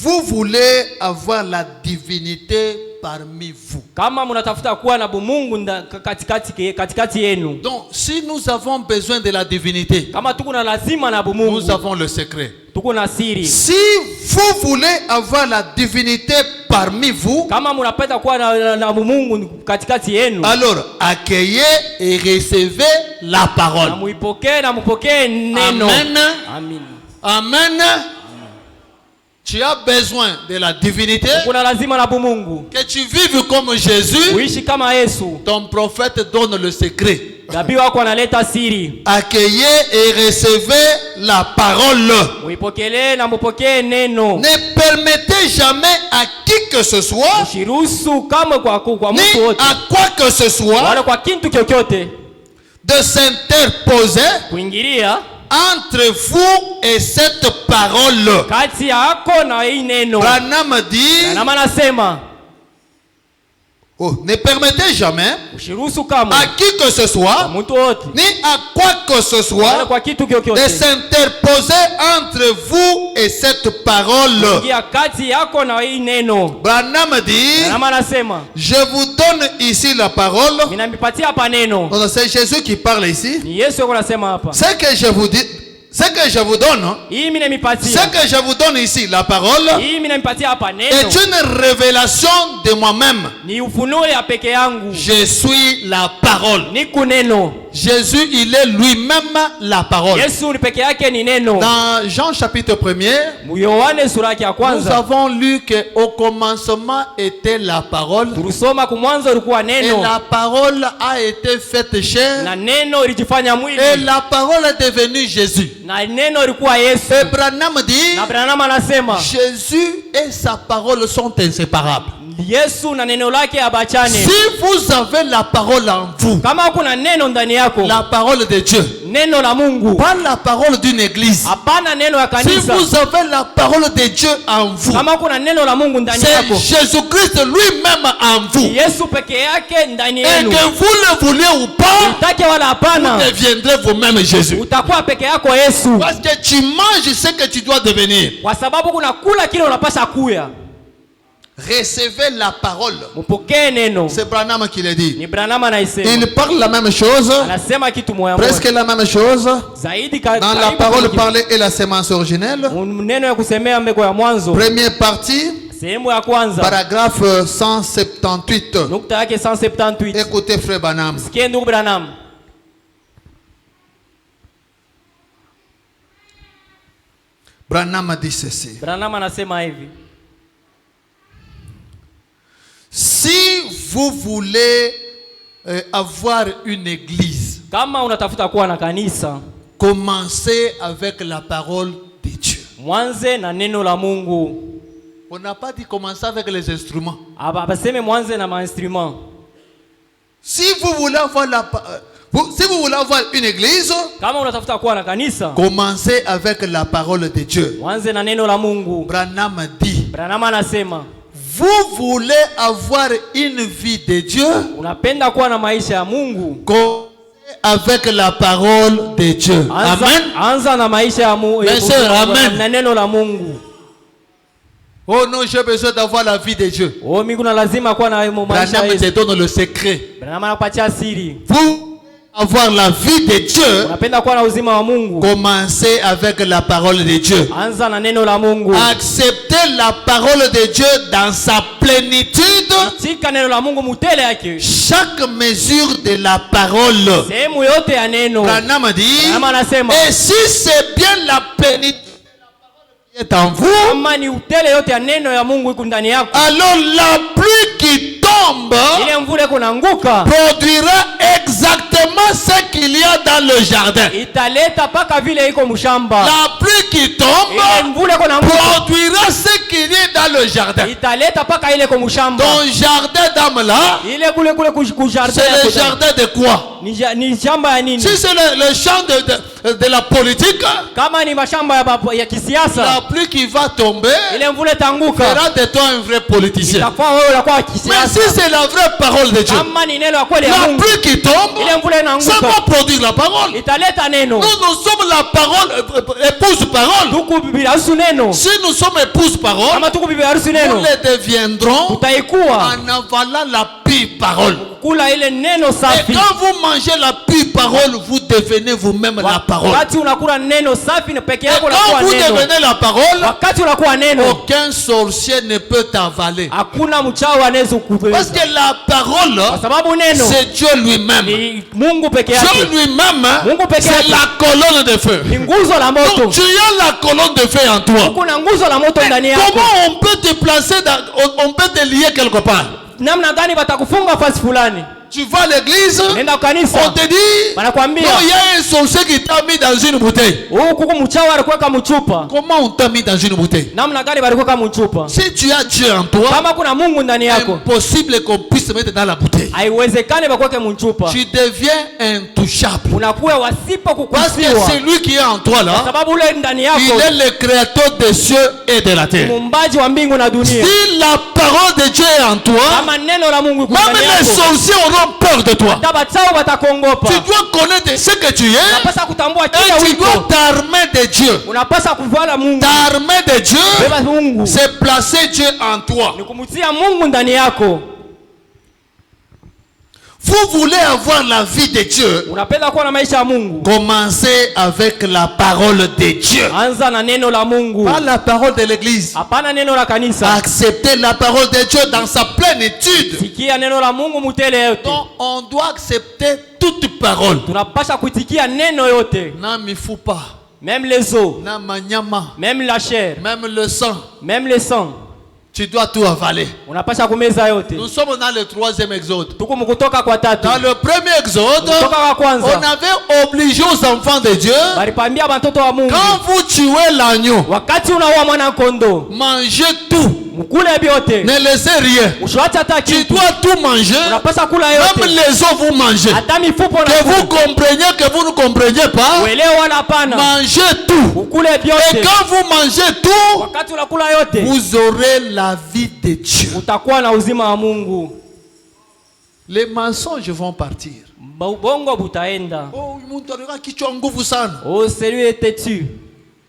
vous voulez avoir la divinité parmi vous. kama mnatafuta kuwa na bumungu katikati yenu. Donc, si nous avons besoin de la divinité, Kama tuko na lazima na bumungu. nous avons le secret. tuko na siri. Si vous voulez avoir la divinité parmi vous, Kama mnapenda kuwa na Mungu katikati yenu, alors accueillez et recevez la na parole. muipokee na mupokee neno. Amen. Amen. Amen. Tu as besoin de la divinité, Kuna lazima na Mungu. que tu vives comme Jésus. Uishi kama Yesu. Ton prophète donne le secret. Nabii wako analeta siri. Accueillez et recevez la parole. Muipokelee na mupokee neno. Ne permettez jamais à qui que ce soit, Ushiruhusu kama kwa ni mtu wote, à quoi que ce soit, wala kwa kintu kyokyote de s'interposer kuingilia entre vous et cette parole. kati yako na hii neno. Branham dit, Na maana nasema ne permettez jamais ushiruhusu kama à qui que ce kwa soit, mtu wote, ni à quoi que ce wala soit, kwa kitu de kyokyote s'interposer entre vous et cette parole. kuingia kati yako na hii neno. Branham dit, Na maana nasema je vous donne ici la parole. ninamipatia hapa neno. Donc, c'est Jésus qui parle ici. Ni Yesu yuko nasema hapa. Ce que je vous dis, ce que je vous donne, Hii mimi ce namipatia. que je vous donne ici, la parole, Hii mimi namipatia hapa est neno. une révélation de moi-même. Ni ufunuo ya peke yangu. Je suis la parole. Niku neno. Jésus, il est lui-même la parole. Yesu ni peke yake ni neno. Dans Jean chapitre 1er, Yohane sura ya nous kwanza avons lu qu'au commencement était la parole. tulisoma kumwanzo ulikuwa Et neno, la parole a été faite chair. na neno ilijifanya mwili, Et la parole est devenue Jésus. na neno ilikuwa Yesu. Et Branham dit, Na Branham anasema Jésus et sa parole sont inséparables. Yesu na neno lake abachane. Si vous avez la parole en vous, Kama kuna neno ndani yako, la parole de Dieu, neno la Mungu, pas la parole d'une église. hapana neno ya Si kanisa. vous avez la parole de Dieu en vous, Kama kuna neno la Mungu ndani c'est yako, Jésus-Christ lui-même en vous. Yesu peke yake ndani Et yenu. que vous le vouliez ou pas, Utake wala vous hapana, deviendrez vous-même Jésus. utakuwa peke yako Yesu, Parce que tu manges ce que tu dois devenir. kwa sababu kuna kula kile unapasha kuya. Recevez la parole. Mupokee neno. C'est Branham qui le dit. Ni Branham anaisema. Il parle la même chose, Anasema kitu moja presque moja. la même chose. Zaidi Dans la parole parlée et la sémence originelle. neno ya kusemea mbeko ya mwanzo. Première partie, Sehemu ya kwanza. paragraphe 178. Nukta yake 178. Écoutez frère Branham. Sikie ndugu Branham. Branham dit ceci. Branham anasema hivi. Si vous voulez avoir une église, Kama unatafuta kuwa na kanisa, commencez avec la parole de Dieu. mwanze na neno la Mungu. On n'a pas dit commencer avec les instruments. Abaseme mwanze na mainstrument. Si vous voulez avoir si vous voulez avoir une église, Kama unatafuta kuwa na kanisa, commencez avec la parole de Dieu. mwanze na neno la Mungu. Branham dit, Branham anasema, vous voulez avoir une vie de Dieu, unapenda kuwa na maisha ya Mungu, commencez avec la parole de Dieu. Amen. Anza na maisha ya Mungu. Amen. Na neno la Mungu. Oh non, j'ai besoin d'avoir la vie de Dieu. Oh, mimi kuna lazima kuwa na maisha ya Branham te Yesu. donne le secret. Branham anakupatia siri. Vous avoir la vie de Dieu, Unapenda kuwa na uzima wa Mungu, commencez avec la parole de Dieu. anza na neno la Mungu. Acceptez la parole de Dieu dans sa plénitude. Tika neno la Mungu mutele yake. Chaque mesure de la parole. Sehemu yote ya neno. Branham dit, Branham anasema, et si c'est bien la plénitude de la parole qui est en vous, kama ni utele yote ya neno ya Mungu iko ndani yako, alors la pluie qui tombe ile mvule kunaanguka produira exactement ce qu'il y a dans le jardin. italeta paka vile iko mshamba. La pluie qui Ile tombe mvule kunaanguka produira ce qu'il y a dans le jardin. italeta paka ile iko mshamba. Ton jardin d'âme là, Ile kule ku jardin c'est le jardin de quoi? ni shamba ya nini? Si c'est le champ de la politique, Kama ni mashamba ya kisiasa, la pluie qui va tomber ile mvule tanguka fera de toi un vrai politicien. itakuwa wewe unakuwa Mais si kisiasa. c'est la vraie parole de Dieu, Kama ni neno la kweli ya la Mungu, pluie qui tombe, ile mvule ça inaanguka va produire la parole. italeta neno. Nous sommes la parole, épouse parole. Tuku bibi harusi neno. Si nous sommes épouse parole, Kama tuku bibi harusi nous neno, le deviendrons tutaikuwa en avalant la pure parole. kula ile neno Et safi. quand vous mangez la pure parole, vous devenez vous-même la parole. Wakati unakula neno safi na peke Et yako quand unakuwa vous neno. devenez la parole, Wakati unakuwa neno, aucun sorcier ne peut t'avaler. hakuna mchawi anaweza Parce kukuweza. que la parole, Kwa sababu neno c'est Dieu lui-même. ni Mungu peke Dieu yake. lui-même, Mungu peke c'est yake. la colonne de feu. Ni nguzo la moto. Donc tu as la colonne de feu en toi. Kuna nguzo la moto ndani yako. Comment on peut te placer, on peut te lier quelque part? Namna gani watakufunga fasi fulani? Tu vas à l'église, Nenda on kanisa. te dit, non, Wanakuambia, il y a un sorcier qui t'a mis dans une bouteille. kuku mchawi alikuweka mchupa. Comment on t'a mis dans une bouteille? Namna gani walikuweka mchupa? Si tu as Dieu en toi, Kama kuna Mungu ndani yako, impossible qu'on puisse te mettre dans la bouteille. haiwezekani bakweke mchupa. Tu deviens intouchable. Unakuwa wasipo Parce que kukusiwa. celui qui est en toi là, Sababu ule ndani il yako est le créateur des cieux et de la terre. muumbaji wa mbingu na dunia. Si la parole de Dieu est en toi, Kama neno la Mungu iko même ndani les yako, sorciers auront peur de toi. hata bachao watakuogopa. Tu dois connaître ce que tu es Unapaswa kutambua kila et tu dois wito. t'armer de Dieu. Unapaswa kuvala Mungu. T'armer de Dieu, Beba Mungu. c'est placer Dieu en toi. Ni kumtia Mungu ndani yako. Vous voulez avoir la vie de Dieu, Unapenda kuwa na maisha ya Mungu. commencez avec la parole de Dieu. Anza na neno la Mungu. Pas la parole de l'église. Hapana neno la kanisa. Acceptez la parole de Dieu dans sa plénitude. Sikia neno la Mungu mutele yote. Donc on doit accepter toute parole. Tunapasha kuitikia neno yote. Na mifupa, Même les os, na manyama, même la chair, même le sang. même le sang. Tu dois tout avaler. Unapasha kumeza yote. Nous sommes dans le 3e exode. Tuko mkutoka kwa tatu. Dans le premier exode, Kutoka kwa on kwanza. avait obligé aux enfants de Dieu, Balipambia watoto wa Mungu. quand vous tuez l'agneau, Wakati unaua mwana kondoo, mangez tout. mkule vyote. Ne laissez rien. Usiache hata Tu kitu. dois tout manger. Unapasha kula Même yote. les os vous mangez. Hata mifupa Que vous unakula. compreniez, que vous ne compreniez pas, Uelewe wala hapana. mangez tout. Ukule Et vyote. quand vous mangez tout, Wakati unakula yote, vous aurez la vie de Dieu. utakuwa na uzima wa Mungu. Les mensonges vont partir. Bongo butaenda. Oh, mtu alikuwa kichwa nguvu sana. Oh, celui était tu.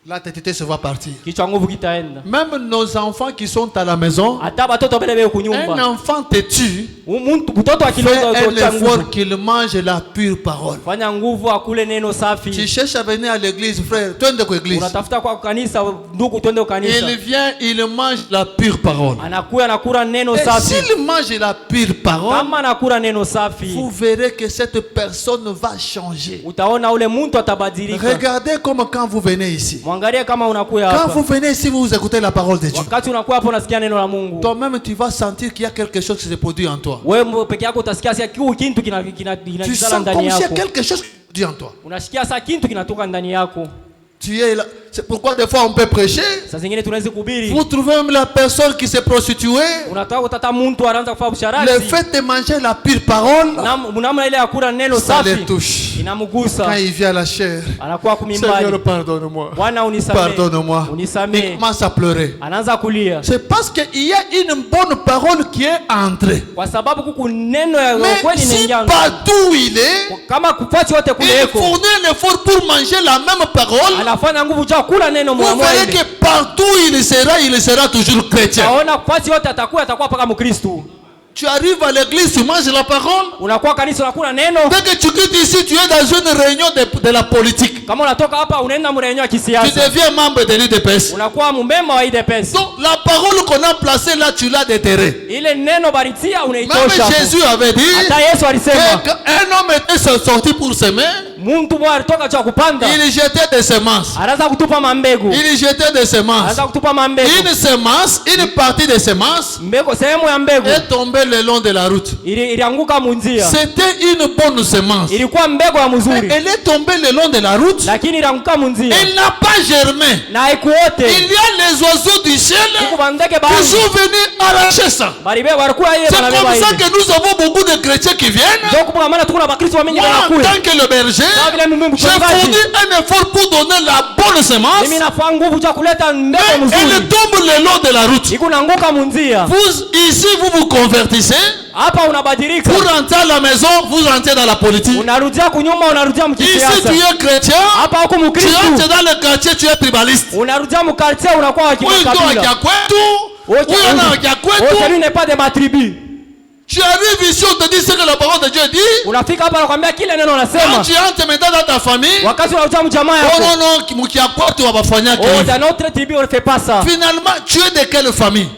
La tête se va partir. Kichwa nguvu kitaenda. Même nos enfants qui sont à la maison, Hata batoto bale bale un kunyumba. enfant têtu Mtoto fait akilonga un utacha nguvu. effort qu'il mange la pure parole. Fanya nguvu akule neno Tu safi. cherches à venir à l'église, frère, tu es l'église. Unatafuta kwa kanisa ndugu twende kanisa. Il vient, il mange la pure parole. Anakuya anakula neno Et safi. s'il mange la pure parole, Kama anakula neno safi, vous verrez que cette personne va changer. utaona ule mtu atabadilika. Regardez comme quand vous venez ici. Mwangalie kama unakuya Quand hapa. vous venez ici, vous écoutez la parole de Dieu. Wakati unakuwa hapo unasikia neno la Mungu. Toi-même, tu vas sentir qu'il y a quelque chose qui se produit en toi. Wewe peke yako utasikia sasa kitu Tu kinajizala sens ndani comme s'il y a yako. quelque chose qui se produit en toi. Unasikia sasa kitu kinatoka ndani yako. Tu es là. C'est pourquoi des fois on peut prêcher. Sasa zingine tunaweza kuhubiri. Vous trouvez même la personne qui s'est prostituée. Unataka kutata mtu anaanza kufanya usharati. Le fait de manger la pure parole, Namna ile ya kula neno ça safi les touche. inamgusa. Quand il vient à la chair, Anakuwa kumimbali. Seigneur, pardonne-moi. Bwana unisamehe. Pardonne-moi. Il Unisamehe. commence à pleurer. Anaanza kulia. C'est parce qu'il y a une bonne parole qui est entrée. Kwa sababu kuku neno ya Mais kweli si inaingia. partout où il est, Kama kufuati wote kule il yeko. fournit un effort pour manger la même parole. Anafanya nguvu cha kula neno Vous moja voyez moja. que partout où il sera toujours chrétien. Naona kufuati wote atakuwa paka Mkristo. Tu arrives à l'église, tu manges la parole. Unakuwa kanisa unakula neno. Dès que tu quittes ici, tu es dans une réunion de la politique. Kama unatoka hapa unaenda mrenyo ya Tu kisiasa. deviens membre de l'UDPS. Unakuwa mbemba wa IDPS. Donc la parole qu'on a placée là, tu l'as déterrée. Ile neno baritia Même unaitosha. Jésus avait dit Hata Yesu alisema qu'un homme était sorti pour semer, mtu mmoja alitoka cha kupanda. il jetait des semences. Anaanza kutupa mambegu. Il jetait des semences. Anaanza kutupa mambegu. Une semence, une partie des semences Mbegu sehemu ya mbegu est tombée le long de la route. ilianguka munjia. C'était une bonne semence. Ilikuwa mbegu ya Mais mzuri. elle est tombée le long de la route. Lakini ilianguka munjia. Elle n'a pas germé. Na haikuote. Il y a les oiseaux du ciel Huku bandege qui baadhi. sont venus arracher ça. Balibe walikuwa ile C'est banabeba comme ça ile. que nous avons beaucoup de chrétiens qui viennent. Ndio kwa maana tuko na Bakristo wa mingi Moi, en wanakuja. tant que le berger, Kama vile mimi j'ai mchungaji. fourni un effort pour donner la bonne semence. Mimi nafanya nguvu cha kuleta mbegu Elle mzuri. tombe le long de la route. Iko naanguka munjia. Ici, vous vous convertissez. Hapa unabadilika. Vous rentrez à la maison, vous rentrez dans la politique. Unarudia kunyuma, unarudia Ici, mkisiasa. tu es chrétien. Hapa huko Tu Mkristo. rentres dans le quartier, tu es tribaliste. Unarudia mkartia unakuwa wa Oui, toi, kikabila. Kiakwetu. Oui, on a Kiakwetu. Celui n'est pas de ma tribu. Tu arrives ici, on te dit ce que la parole de Dieu dit. Unafika hapa nakwambia kile neno Quand nasema. tu entres maintenant dans ta famille, Wakati unakuta mjamaa oh yako. non, non, qui a quoi tu vas faire? Oh, dans notre tribu on ne fait pas ça. Finalement, tu es de quelle famille?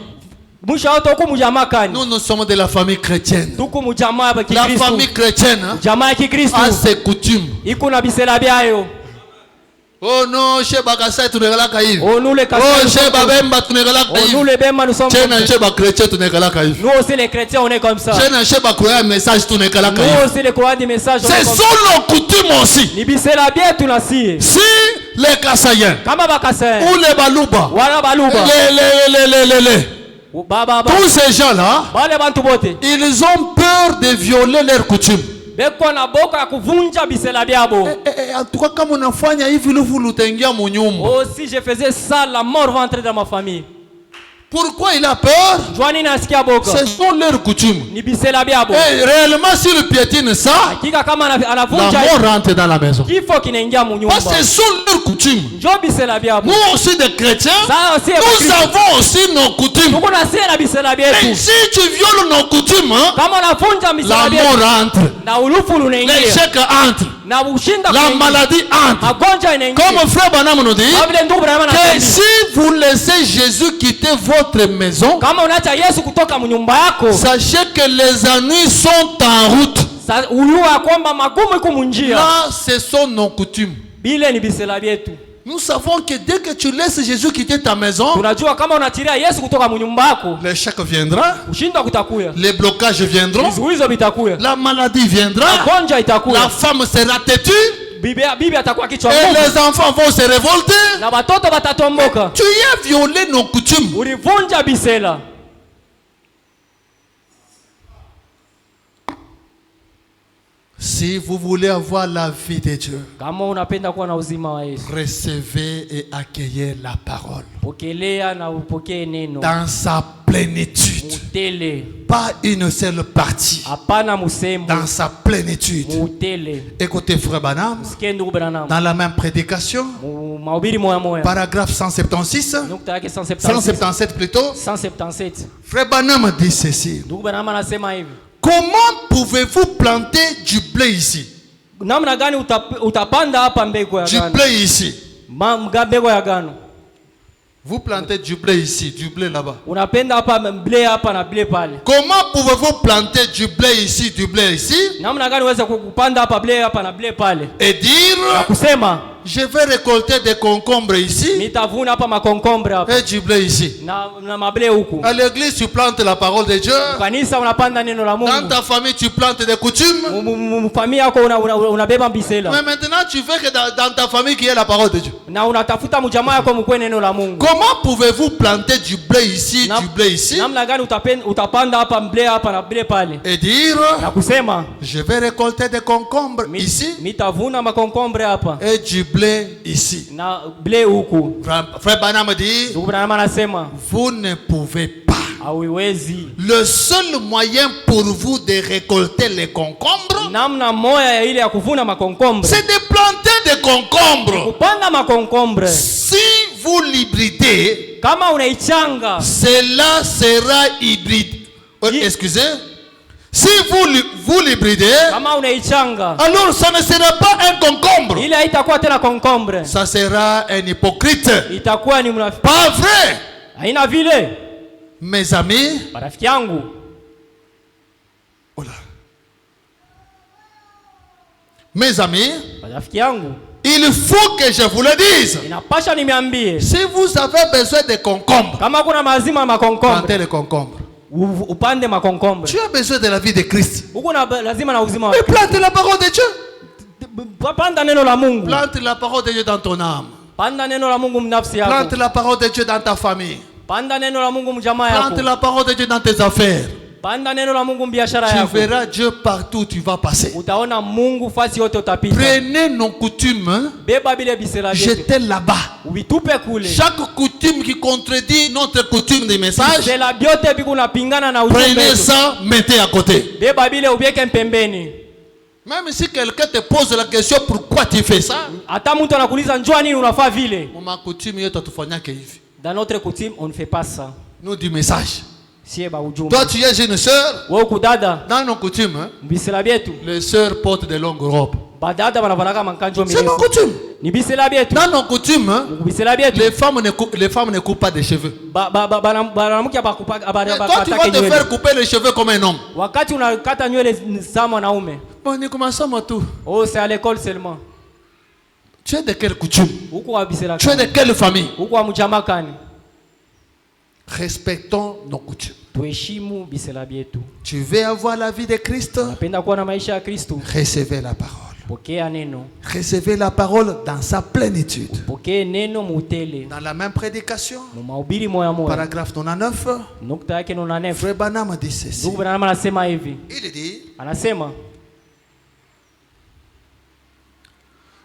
Mwisho wote huko mjamaa kani? Nous sommes de la famille chrétienne. Tuko mjamaa ya La Kikristo. famille chrétienne hein, Jamaa ya Kikristo. a ses coutumes. Iko na bisela byayo. Oh non, chez Bakasai, tu n'es pas là kaïf. Oh nous les Oh, chez Babemba, tu n'es pas là Oh nous kaïf. les Bemba nous sommes. Chez Bakchrétien, tu n'es pas là kaïf. Nous aussi les chrétiens on est comme ça. Chez Bakouya, message, tu n'es pas là Nous kaïf. aussi les croyants du message on est Ce comme sont ça. nos coutumes aussi. Ni bisela bya tunasi. Si les Kassaïens Kama bakasa. ou les Balouba, Wala baluba. Baba tous ces gens-là, Bale bantu bote. ils ont peur de violer leurs coutumes. Beko na boka ya kuvunja bisela byabo. En tout cas, comme on a fait, il faut l'utengia munyumba. Oh si je faisais ça la mort va entrer dans ma famille. Pourquoi il a peur? Joani nasikia boka. Ce sont leurs coutumes. Ni bisela byabo. Et réellement, s'il piétine ça, Hakika kama la anavunja mort rentre dans la maison. kifo kinaingia munyumba. Parce que ce sont leurs coutumes. Njo bisela byabo. Nous aussi, des chrétiens, Sasa si nous avons aussi nos coutumes. tuko na sisi na bisela Et byetu. si tu violes nos coutumes, hein, Kama unavunja la bisela mort byetu entre, na ulufu lunaingia. l'échec entre, Na ushinda la kunaingia. maladie entre. Magonjwa inaingia. Comme frère Branham nous dit, Kama vile ndugu Branham que anasema. si vous laissez Jésus quitter votre maison, Kama unaacha Yesu kutoka mnyumba yako, sachez que les ennuis sont en route. ujua kwamba magumu iko munjia. Là, ce sont nos coutumes. Bile ni bisela byetu. Nous savons que dès que tu laisses Jésus quitter ta maison, Tunajua kama unachiria Yesu kutoka mnyumba yako, l'échec viendra, ushinda kutakuya. les blocages viendront, Vizuizo vitakuya. la maladie viendra, Magonjwa itakuya. la femme sera têtue Bibi atakuwa kichwa et ngumu. les enfants vont se révolter. Na watoto watatomboka. Tu as violé nos coutumes. Ulivunja bisela. Si vous voulez avoir la vie de Dieu, Kama unapenda kuwa na uzima wa Yesu, recevez et accueillez la parole pokelea na upokee neno. dans sa plénitude. Mutele. Pas une seule partie. Hapana musemo. Dans sa plénitude. Mutele. Écoutez frère Branham, Sikie ndugu Branham. dans la même prédication, Mahubiri moya moya. paragraphe 176, Nukta yake 177. 177 plutôt, 177. frère Branham dit ceci. Ndugu Branham anasema hivi. Comment pouvez-vous planter du blé ici? Namna gani utapanda hapa mbegu ya Du gano? blé ici. Mbegu ya gano. Vous plantez du blé ici, du blé là-bas. Unapenda hapa blé hapa na blé pale. Comment pouvez-vous planter du blé ici, du blé ici? Namna gani uweze kupanda hapa blé hapa na blé pale? Et dire, Na kusema je vais récolter des concombres ici nitavuna hapa makonkombre hapa et du blé ici. na mablé huku. À l'église, tu plantes la parole de Dieu. Kanisa unapanda neno la Dans Mungu. ta famille, tu plantes des coutumes. Familia yako unabeba bisela. Mais maintenant, tu veux que dans ta famille, qu'il y ait la parole de Dieu. Na unatafuta mjamaa yako mkwe neno la Mungu. Comment pouvez-vous planter du blé ici, du blé ici Namna gani utapanda hapa blé hapa na blé pale? et dire, Na kusema je vais récolter des concombres ici nitavuna makonkombre hapa et du blé ici. na blé huku. Frère Branham dit, Ndugu Branham anasema vous ne pouvez pas. hauiwezi. Le seul moyen pour vous de récolter les concombres, Namna moya ya ile ya kuvuna makonkombre, c'est de planter des concombres. kupanda makonkombre. Si vous l'hybridez, Kama unaichanga, cela sera hybride. Excusez. Si vous l'hybridez, kama unaichanga, alors ça ne sera pas un concombre. ile haitakuwa tena konkombre, Ça sera un hypocrite. itakuwa ni mnafiki. Pas vrai. Haina vile. Mes amis, Marafiki yangu, voilà. Mes amis, marafiki yangu, il faut que je vous le dise. inapasha nimeambie, Si vous avez besoin de concombres, kama kuna mazima ya makonkombre, plantez les concombres. upande makonkombre. Tu as besoin de la vie de Christ. Huko na lazima na uzima wa Mais plante la parole de Dieu. panda neno la Mungu. Plante la parole de Dieu dans ton âme. Panda neno la Mungu mnafsi yako. Plante la parole de Dieu dans ta famille. Panda neno la Mungu mjamaa Plante yako. la parole de Dieu dans tes affaires. Panda neno la Mungu biashara Tu yako. verras Dieu partout où tu vas passer. Utaona Mungu fasi yote utapita. Prenez nos coutumes, Beba bile bisela vyetu. jetez là-bas. Uitupe kule. Chaque coutume qui contredit notre coutume de message, Bisela byote biku napingana na ujumbe prenez wetu. ça, mettez à côté. Beba bile ubieke mpembeni. Même si quelqu'un te pose la question pourquoi tu fais ça, Hata mtu anakuuliza njoo nini unafaa vile. ma coutume yetu atufanyake hivi. Dans notre coutume, on ne fait pas ça. Nous du message. sie ba ujumbe. Toi, tu es une sœur. Wewe kudada Dans nos coutumes, hein, bisela bietu les sœurs portent de longues robes. badada banavalaka mankanjo C'est nos mirefu coutumes. ni bisela bietu Dans nos coutumes, hein, bisela bietu les femmes ne coupent pas des cheveux. banamuke abakupa Mais toi, tu vas te faire couper les cheveux comme un homme. wakati unakata nywele za mwanaume. Bon, ni comment ça, moi, tout. Oh, c'est à l'école seulement. Tu es de quelle coutume? Huko wa bisela Tu es de quelle famille? huko wa mjamakani. Respectons nos coutumes. Tuheshimu bisela bietu. Tu veux avoir la vie de Christ? Napenda kuwa na maisha ya Kristo. Recevez la parole. Pokea neno. Recevez la parole dans sa plénitude. Pokea neno mutele. Dans la même prédication, Mu mahubiri moya moya. paragraphe 99, Nukta yake 99. Frère Branham dit ceci. Ndugu Branham anasema hivi. Il dit, Anasema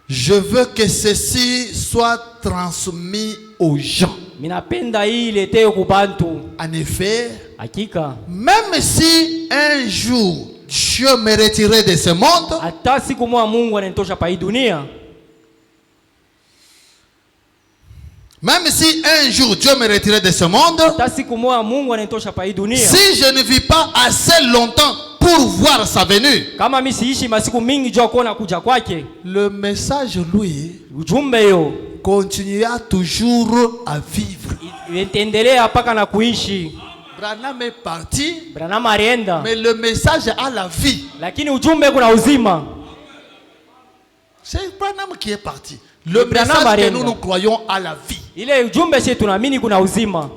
je veux que ceci soit transmis aux gens. minapenda hii iletewe kubantu. En effet, Hakika même si un jour Dieu me retirait de ce monde, hata siku moja Mungu ananitosha pa hii dunia, même si un jour Dieu me retirait de ce monde, hata siku moja Mungu ananitosha pa hii dunia, si je ne vis pas assez longtemps pour voir sa venue, kama mimi siishi masiku mingi jua kuona kuja kwake, le message, lui, ujumbe hiyo continuera toujours à vivre. itaendelea mpaka na kuishi. Branham est parti, Branham alienda, mais le message a la vie. lakini ujumbe kuna uzima. C'est Branham qui est parti. Le Branham message que alienda. nous croyons a la vie. Ile ujumbe sisi tunaamini kuna uzima.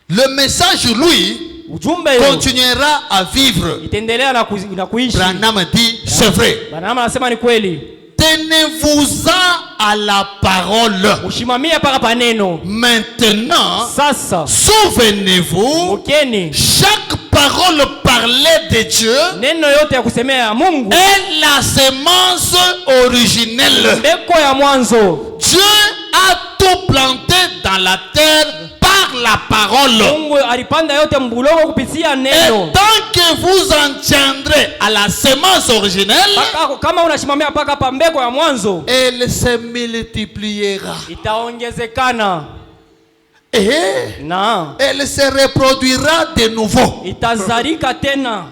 Le message, lui, Ujumbe hiyo continuera à vivre. itaendelea na kuishi. Branham dit, c'est vrai. Branham anasema ni kweli. Tenez-vous-en à la parole. Ushimamie mpaka pa neno. Maintenant, Sasa souvenez-vous, mukeni chaque parole parlée de Dieu neno yote ya kusemea ya Mungu est la semence originelle. mbeko ya mwanzo. Dieu a tout planté dans la terre par la parole. Mungu alipanda yote mbulongo kupitia Et neno. tant que vous en tiendrez à la semence originelle, Kama unashimamia mpaka pa mbeko ya mwanzo, elle se multipliera. itaongezekana Et na elle se reproduira de nouveau. itazalika tena.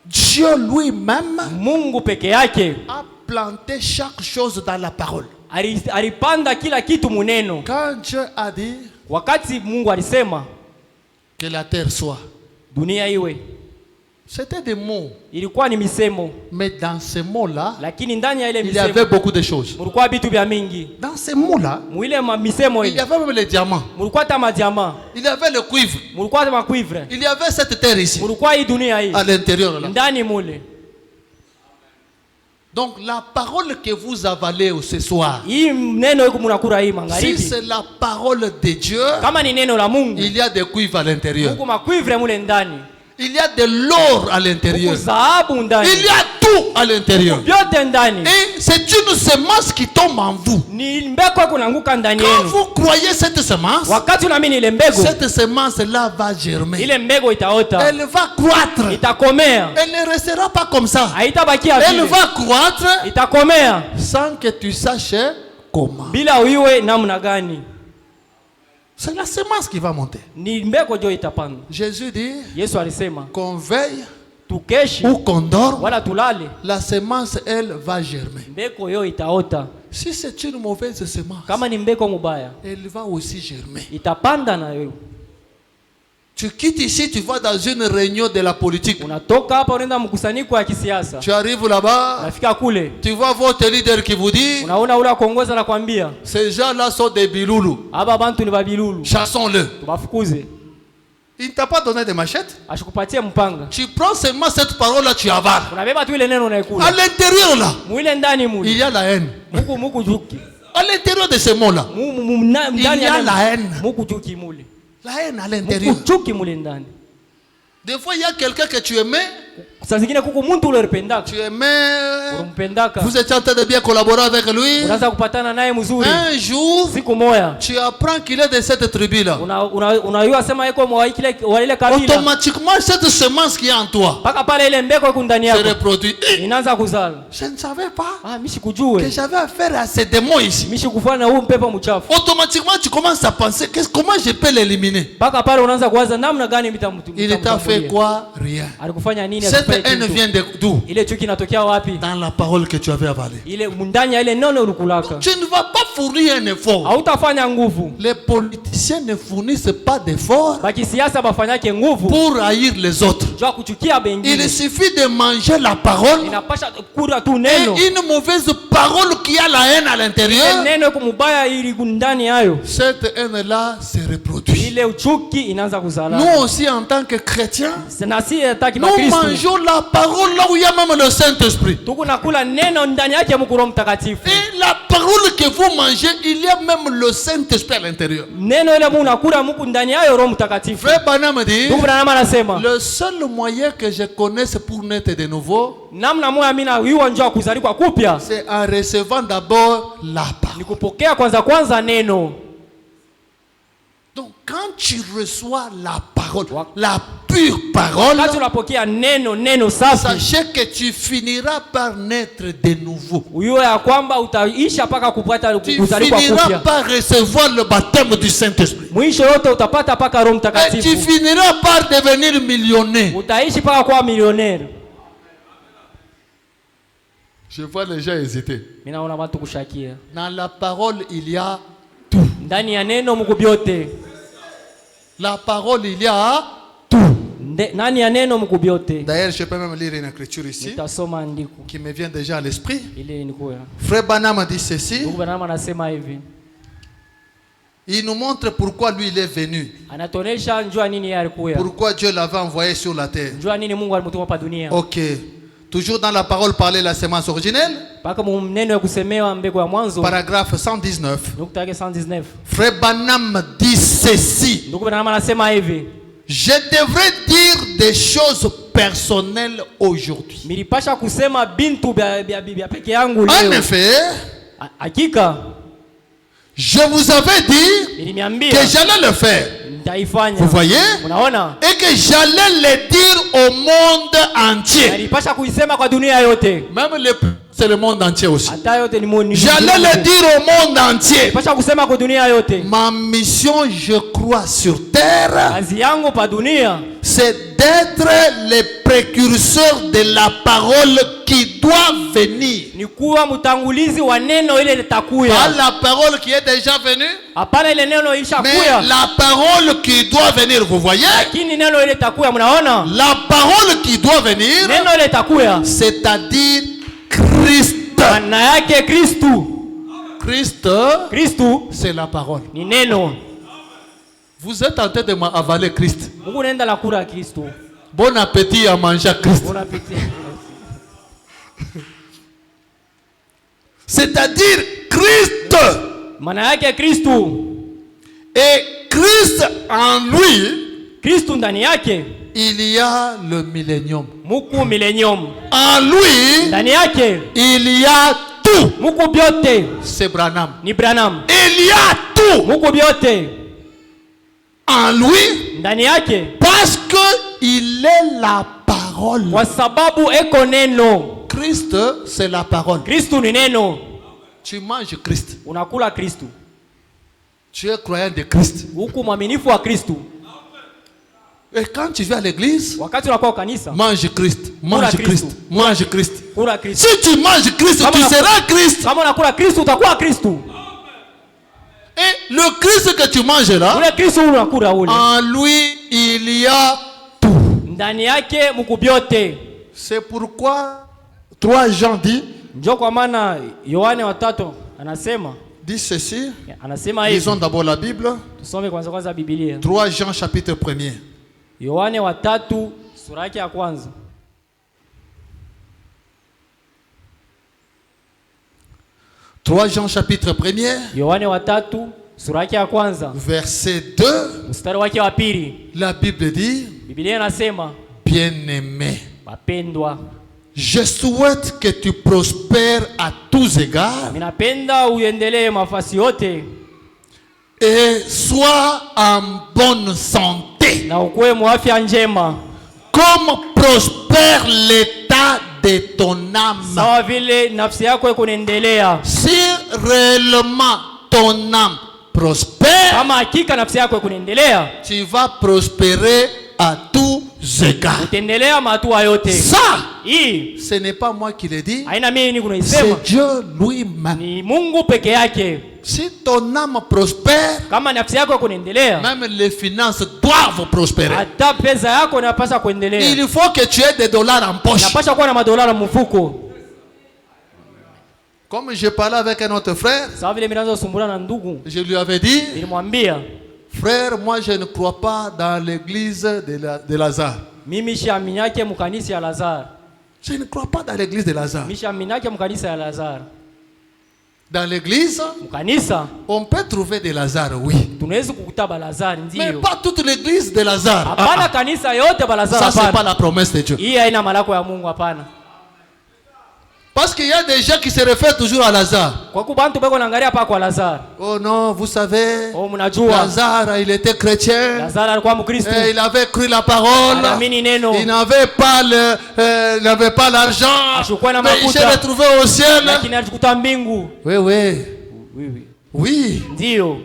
Dieu lui-même Mungu peke yake a planté chaque chose dans la parole. alipanda kila kitu muneno. Quand Dieu a dit Wakati Mungu alisema que la terre soit, dunia iwe, c'était des mots. ilikuwa ni misemo, Mais dans ces mots-là, lakini ndani ya ile il y avait misemo beaucoup de choses. mulikuwa vitu vya mingi. Dans ces mots-là, Muile misemo il y ile avait même les diamants. mulikuwa hata madiama, Il y avait le cuivre. mulikuwa hata makuivre, Il y avait cette terre ici, mulikuwa hii dunia hii à l'intérieur là. ndani mule. Donc la parole que vous avalez ce soir, Hii neno iko munakura hii si magharibi, c'est la parole de Dieu, kama ni neno la Mungu, il y a des cuivres à l'intérieur. huko makuivre mule ndani, Il y a de l'or à huko l'intérieur. dhahabu ndani, Il y a tout à l'intérieur. vyote ndani. Et c'est une semence qui tombe en vous. Ni mbeko iko naanguka ndani Quand yenu. vous croyez cette semence, Wakati unaamini ile mbegu, cette semence-là va germer. ile mbegu itaota, Elle va croître. itakomea, Elle ne restera pas comme ça. haitabakia Elle vile, va croître itakomea sans que tu saches comment. bila uiwe namna gani. C'est la semence qui va monter. Ni mbeko jo itapanda. Jésus dit Yesu alisema qu'on veille tukeshi ou qu'on dort, wala tulale, la semence, elle, va germer. mbeko yo itaota. Si c'est une mauvaise semence, Kama ni mbeko mubaya, elle va aussi germer. itapanda na yo. Tu quittes ici, tu vas dans une réunion de la politique. Unatoka hapa unaenda mkusanyiko ya kisiasa, Tu arrives là-bas, unafika kule tu vois votre leader qui vous dit, unaona ule akongoza na kwambia ces gens-là sont des biloulous. aba bantu ni babilulu, Chassons-le. tubafukuze. Il ne t'a pas donné de machette. Ashikupatie mpanga, Tu prends seulement cette parole-là, tu avales. unabeba tu ile neno À unaikula. l'intérieur, là, Mwile ndani il mule y a la haine. muku juki À l'intérieur de ces mots-là, ndani il y a ya la neno haine. muku juki mule La haine à l'intérieur. muku juki mule ndani. Des fois, il y a quelqu'un que tu aimais, saa zingine kuko mtu ule ulipendaka, tu aimais, ulimpendaka, vous étiez en train de bien collaborer avec lui. unaanza kupatana naye mzuri. Un jour, Siku moja tu apprends qu'il est de cette tribu-là. unayua sema yuko wa ile kabila, Automatiquement, cette semence qui est en toi mpaka pale ile mbeko iko ndani se yako reproduit. inaanza kuzala. Je ne savais pas Ah, mimi que sikujue, j'avais affaire à ces démons ici. mimi sikufanya huu mpepo mchafu. Automatiquement, tu commences à penser comment je peux l'éliminer. Mpaka pale unaanza kuwaza namna gani Il t'a fait quoi? Rien. Alikufanya nini? Cette haine vient d'où? Ile chuki inatokea wapi? Dans la parole que tu avais avalée. Ile ndani ya ile neno ulikulaka. Tu ne vas pas fournir un effort. Hautafanya nguvu. Les politiciens ne fournissent pas d'efforts Bakisiasa bafanyake nguvu pour haïr les autres. jua kuchukia bengine. Il suffit de manger la parole Inapasha kula tu et neno. une mauvaise parole qui a la haine à l'intérieur. Neno kumubaya ili ndani yayo. Cette haine-là se reproduit. Ile uchuki inaanza kuzala. Nous aussi en tant que chrétiens, Na si ataki nous Kristo. mangeons la parole là où il y a même le Saint-Esprit. Tuko nakula neno ndani yake mkuro mtakatifu. Et la parole que vous mangez, il y a même le Saint-Esprit à l'intérieur. Neno ile mnakula mku ndani yayo Roho Mtakatifu. Frère Branham dit, Ndugu Branham anasema, le seul moyen que je connaisse pour naître de nouveau, namna moja mimi na hiyo njoo kuzaliwa kupya c'est en recevant d'abord la parole. ni kupokea kwanza neno. Donc quand tu reçois la parole, la pure parole, Wakati unapokea neno safi, sachez que tu finiras par naître de nouveau. ujue ya kwamba utaisha paka kupata Tu kuzaliwa finiras kupya. par recevoir le baptême du Saint-Esprit. Mwisho yote utapata paka Roho Et tu Mtakatifu. finiras par devenir millionnaire. Utaishi paka kuwa milioneri. Je vois les gens hésiter. Mimi naona watu kushakia. Dans la parole, il y a Ndani ya neno mko vyote. la parole, il y a. Nani ya neno mko vyote. D'ailleurs, je peux même lire une écriture ici Nitasoma andiko. qui me vient déjà à l'esprit. Ile ni kwa. Frère Branham dit ceci. Ndugu Branham anasema hivi. Il nous montre pourquoi lui il est venu. Anatonesha njua nini yeye alikuwa. Pourquoi Dieu l'avait envoyé sur la terre. Njua nini Mungu alimtuma hapa dunia. Ok. Toujours dans la parole parler la sémence originelle. Paka neno ya kusemewa mbegu ya mwanzo. Paragraphe 119. Nukta yake 119. Frère Branham dit ceci. Ndugu Branham anasema hivi. Je devrais dire des choses personnelles aujourd'hui. Milipasha kusema bintu bya peke yangu leo. En effet, Hakika je vous avais dit que j'allais le faire. Vous voyez? Et que j'allais le dire au monde entier. Même c'est le monde entier aussi. J'allais le dire au monde entier. Ma mission, je crois, sur terre, c'est d'être le précurseur de la parole qui doit venir. Pas la parole qui est déjà venue, mais la parole qui doit venir. Vous voyez? La parole qui doit venir, c'est-à-dire Christ. Christ, c'est la parole. Vous êtes en train de m'avaler Christ. Bon appétit à manger Christ. C'est-à-dire Christ. Et Christ en lui, il y a le millénium. En lui, il y a tout. C'est Branham. Il y a tout. En lui, parce que il est la parole. Christ, c'est la parole. Tu manges Christ. Tu es croyant de Christ. Et quand tu viens à l'église, mange Christ, mange Christ, mange Christ. Si tu manges Christ, tu seras Christ. Et le Christ que tu manges là, en lui, il y a tout. C'est pourquoi 3 Jean dit, dit ceci. Lisons d'abord la Bible. 3 Jean chapitre 1er. Yohane wa 3 sura yake ya kwanza. 3 Jean chapitre 1er. Yohane wa 3 sura yake ya kwanza. Verset 2. Mstari wake wa pili. La Bible dit, Biblia inasema, bien-aimé. Wapendwa, je souhaite que tu prospères à tous égards minapenda uendelee mafasi yote et sois en bonne santé, na ukuwe mwafya njema, comme prospère l'état de ton âme. sawa vile nafsi yako ikuendelea. Si réellement ton âme prospère, Kama hakika nafsi yako ikuendelea, tu vas prospérer à tous égards. utaendelea matua yote. Ça, Hii ce n'est pas moi qui le dis, haina mimi ni kunaisema, c'est Dieu lui-même. ni Mungu peke yake. Si ton âme prospère, Kama nafsi yako ikuendelea, même les finances doivent prospérer. hata pesa yako inapaswa kuendelea. Il faut que tu aies des dollars en poche. Inapaswa kuwa na madolari mfuko. Comme je parlais avec un autre frère, Sawa vile mimi kusumbula na ndugu, je lui avais dit, nilimwambia, frère, moi je ne crois pas dans l'église de Lazare. mimi shaminake mkanisa ya Lazaro. Je ne crois pas dans l'église de Lazare. Mimi shaminake mkanisa ya Lazaro. Dans l'église, Mkanisa on peut trouver des Lazare, oui. tunaweza kukuta Lazaro Mais ndio. pas toute l'église de Lazare. Hapana kanisa yote Lazaro Ça, c'est pas hapana. la promesse de Dieu. Hii haina malako ya Mungu hapana. Parce qu'il y a des gens qui se réfèrent toujours à Lazare. Kwa kuwa bantu beko naangalia hapa kwa Lazaro. Oh non, vous savez, Oh mnajua Lazare, il était chrétien. Lazaro alikuwa Mkristo. Et il avait cru la parole. Anaamini neno. Il n'avait pas l'argent. Ashukua na Mais il s'est makuta. retrouvé au ciel. Lakini alikuta mbingu. Oui, oui. Oui. Oui. Ndio.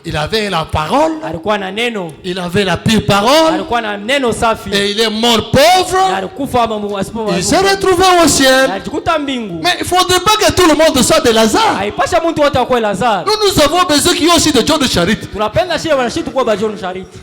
Il avait la parole. Alikuwa na neno. Il avait la pure parole. Alikuwa na neno safi. Et il est mort pauvre. Alikufa asipo. Il s'est retrouvé au ciel. Alikuta mbingu. Mais il ne faudrait pas que tout le monde soit de Lazare. Haipasha mtu wote akwe Lazaro. Nous avons besoin qu'il y ait aussi de John de Charité. Tunapenda shia wanashitu kwa John Charity.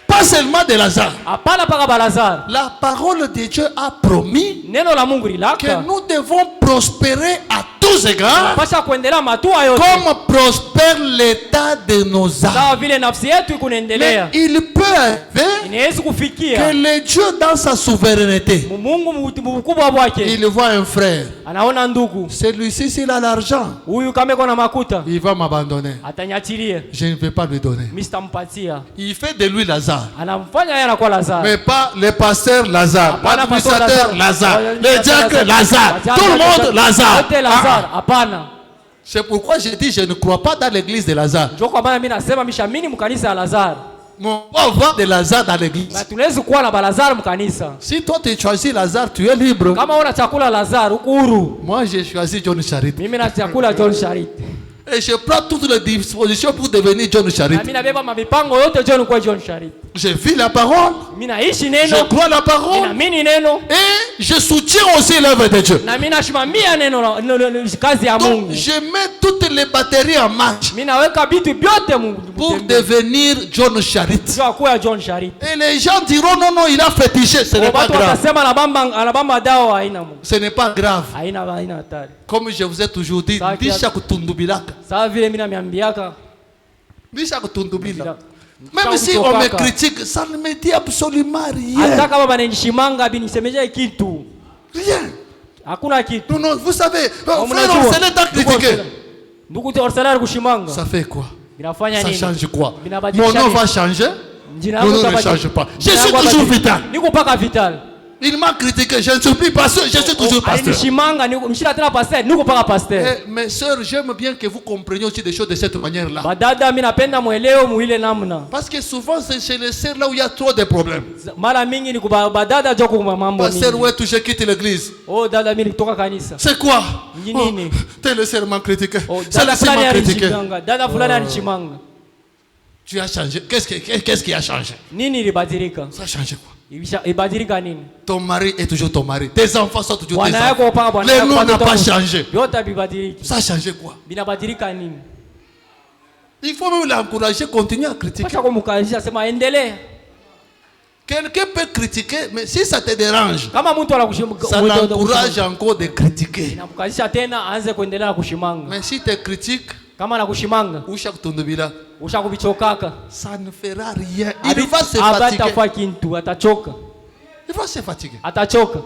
Pas seulement de Lazare. Hapana paka Lazaro. La parole de Dieu a promis Neno la Mungu que lilaka. nous devons prospérer à tous égards Pasha kuendelea matua yote. comme prospère l'état de nos âmes. Sawa vile nafsi yetu Mais ikunaendelea. il peut arriver Inaweza que kufikia le Dieu dans sa souveraineté, Mungu mkubwa wake. il voit un frère. Anaona ndugu. Celui-ci, s'il a l'argent, Huyu kama iko na makuta, il va m'abandonner. atanyachilia. Je ne vais pas lui donner. Mimi sitampatia. Il fait de lui Lazare. Anamfanya yeye anakuwa Lazaro. Mais pas le pasteur Lazare, Hapana pastor l'administrateur Lazare, Lazaro. le diacre Lazare, tout le monde Lazare. Wote Lazaro, hapana. C'est pourquoi je dis je ne crois pas dans l'église de Lazare. Ndio kwa maana mimi nasema mishamini mkanisa ya Lazaro. On va avoir de Lazare dans l'église. Na tunaweza kuwa na Lazaro mkanisa. Si toi tu choisis Lazare, tu es libre. Kama una chakula Lazaro, uko huru. Moi j'ai choisi John Charity. Mimi na chakula John Charity. Et je prends toutes les dispositions pour devenir John Na Charity. mimi nabeba mipango yote John kwa John Charity. Je vis la parole, Mimi naishi je neno, crois la parole ninaamini neno, et je soutiens aussi l'œuvre de Dieu. na mimi nashimamia neno kazi ya Donc Mungu. je mets toutes les batteries en marche Mimi naweka vitu vyote Mungu pour devenir John Charity. sio kwa John Charity. Et les gens diront non, non, il a fétiché, ce n'est pas Watu grave. watasema anabamba dawa haina Mungu. Ce n'est pas grave. Haina hatari. Comme je vous ai toujours dit, Ça, bisha kutundubilaka. Sawa vile mimi nameambiaka Bisha kutundubila. Kama Même si on me kutokaka. critique, ça ne me dit absolument hata rien. kama bananishimanga binisemeje kitu. Rien. Hakuna kitu. Non, non, vous savez, Au frère, mnajua. on se l'est critiqué. Ndugu Orsalari kushimanga. Ça fait quoi? Binafanya Ça nini? change quoi? Binabadilisha Mon nom nini? va changer? Jina Mon langu nom ne tabadilika. change pas. Je Jina suis langu toujours tabadilika. vital. Niko paka vital. Il m'a critiqué, je ne suis plus pasteur, je suis toujours pasteur. Alinishimanga nishira tena pastor, niko paka pastor. Eh, mes sœurs, j'aime bien que vous compreniez aussi des choses de cette manière-là. Badada mimi napenda muelewe muile namna. Parce que souvent, c'est chez les sœurs là où il y a trop de problèmes. Mara mingi ni badada joko mambo Pasteur, mingi. ouais, tu je quitte l'église. Oh dada mimi nitoka kanisa. C'est quoi? Ni Oh, nini? tel sœur m'a critiqué. Oh Celle-ci dada fulani m'a critiqué. alinishimanga. Dada fulani alinishimanga. Tu as changé. Qu'est-ce qui a changé? Nini ilibadilika? Ça a changé quoi? Ibadilika nini? Ton mari est toujours ton mari. Tes enfants sont toujours tes Bwana yako enfants. paka bwana Le yako. nom n'a watoto pas wako. changé. Yote bibadiliki. Ça a changé quoi? Binabadilika nini? Il faut même l'encourager, continuer à critiquer. Pasha kumkalisha sema endelea. Quelqu'un peut critiquer, mais si ça te dérange, Kama mtu anakushimanga, ça l'encourage encore de critiquer. inamkalisha tena aanze kuendelea kushimanga. Mais si tu critiques, Kama anakushimanga, ushakubichokaka. ça ne fera rien. Il va se fatiguer. Abatafa kintu, atachoka. Il va se fatiguer. Atachoka.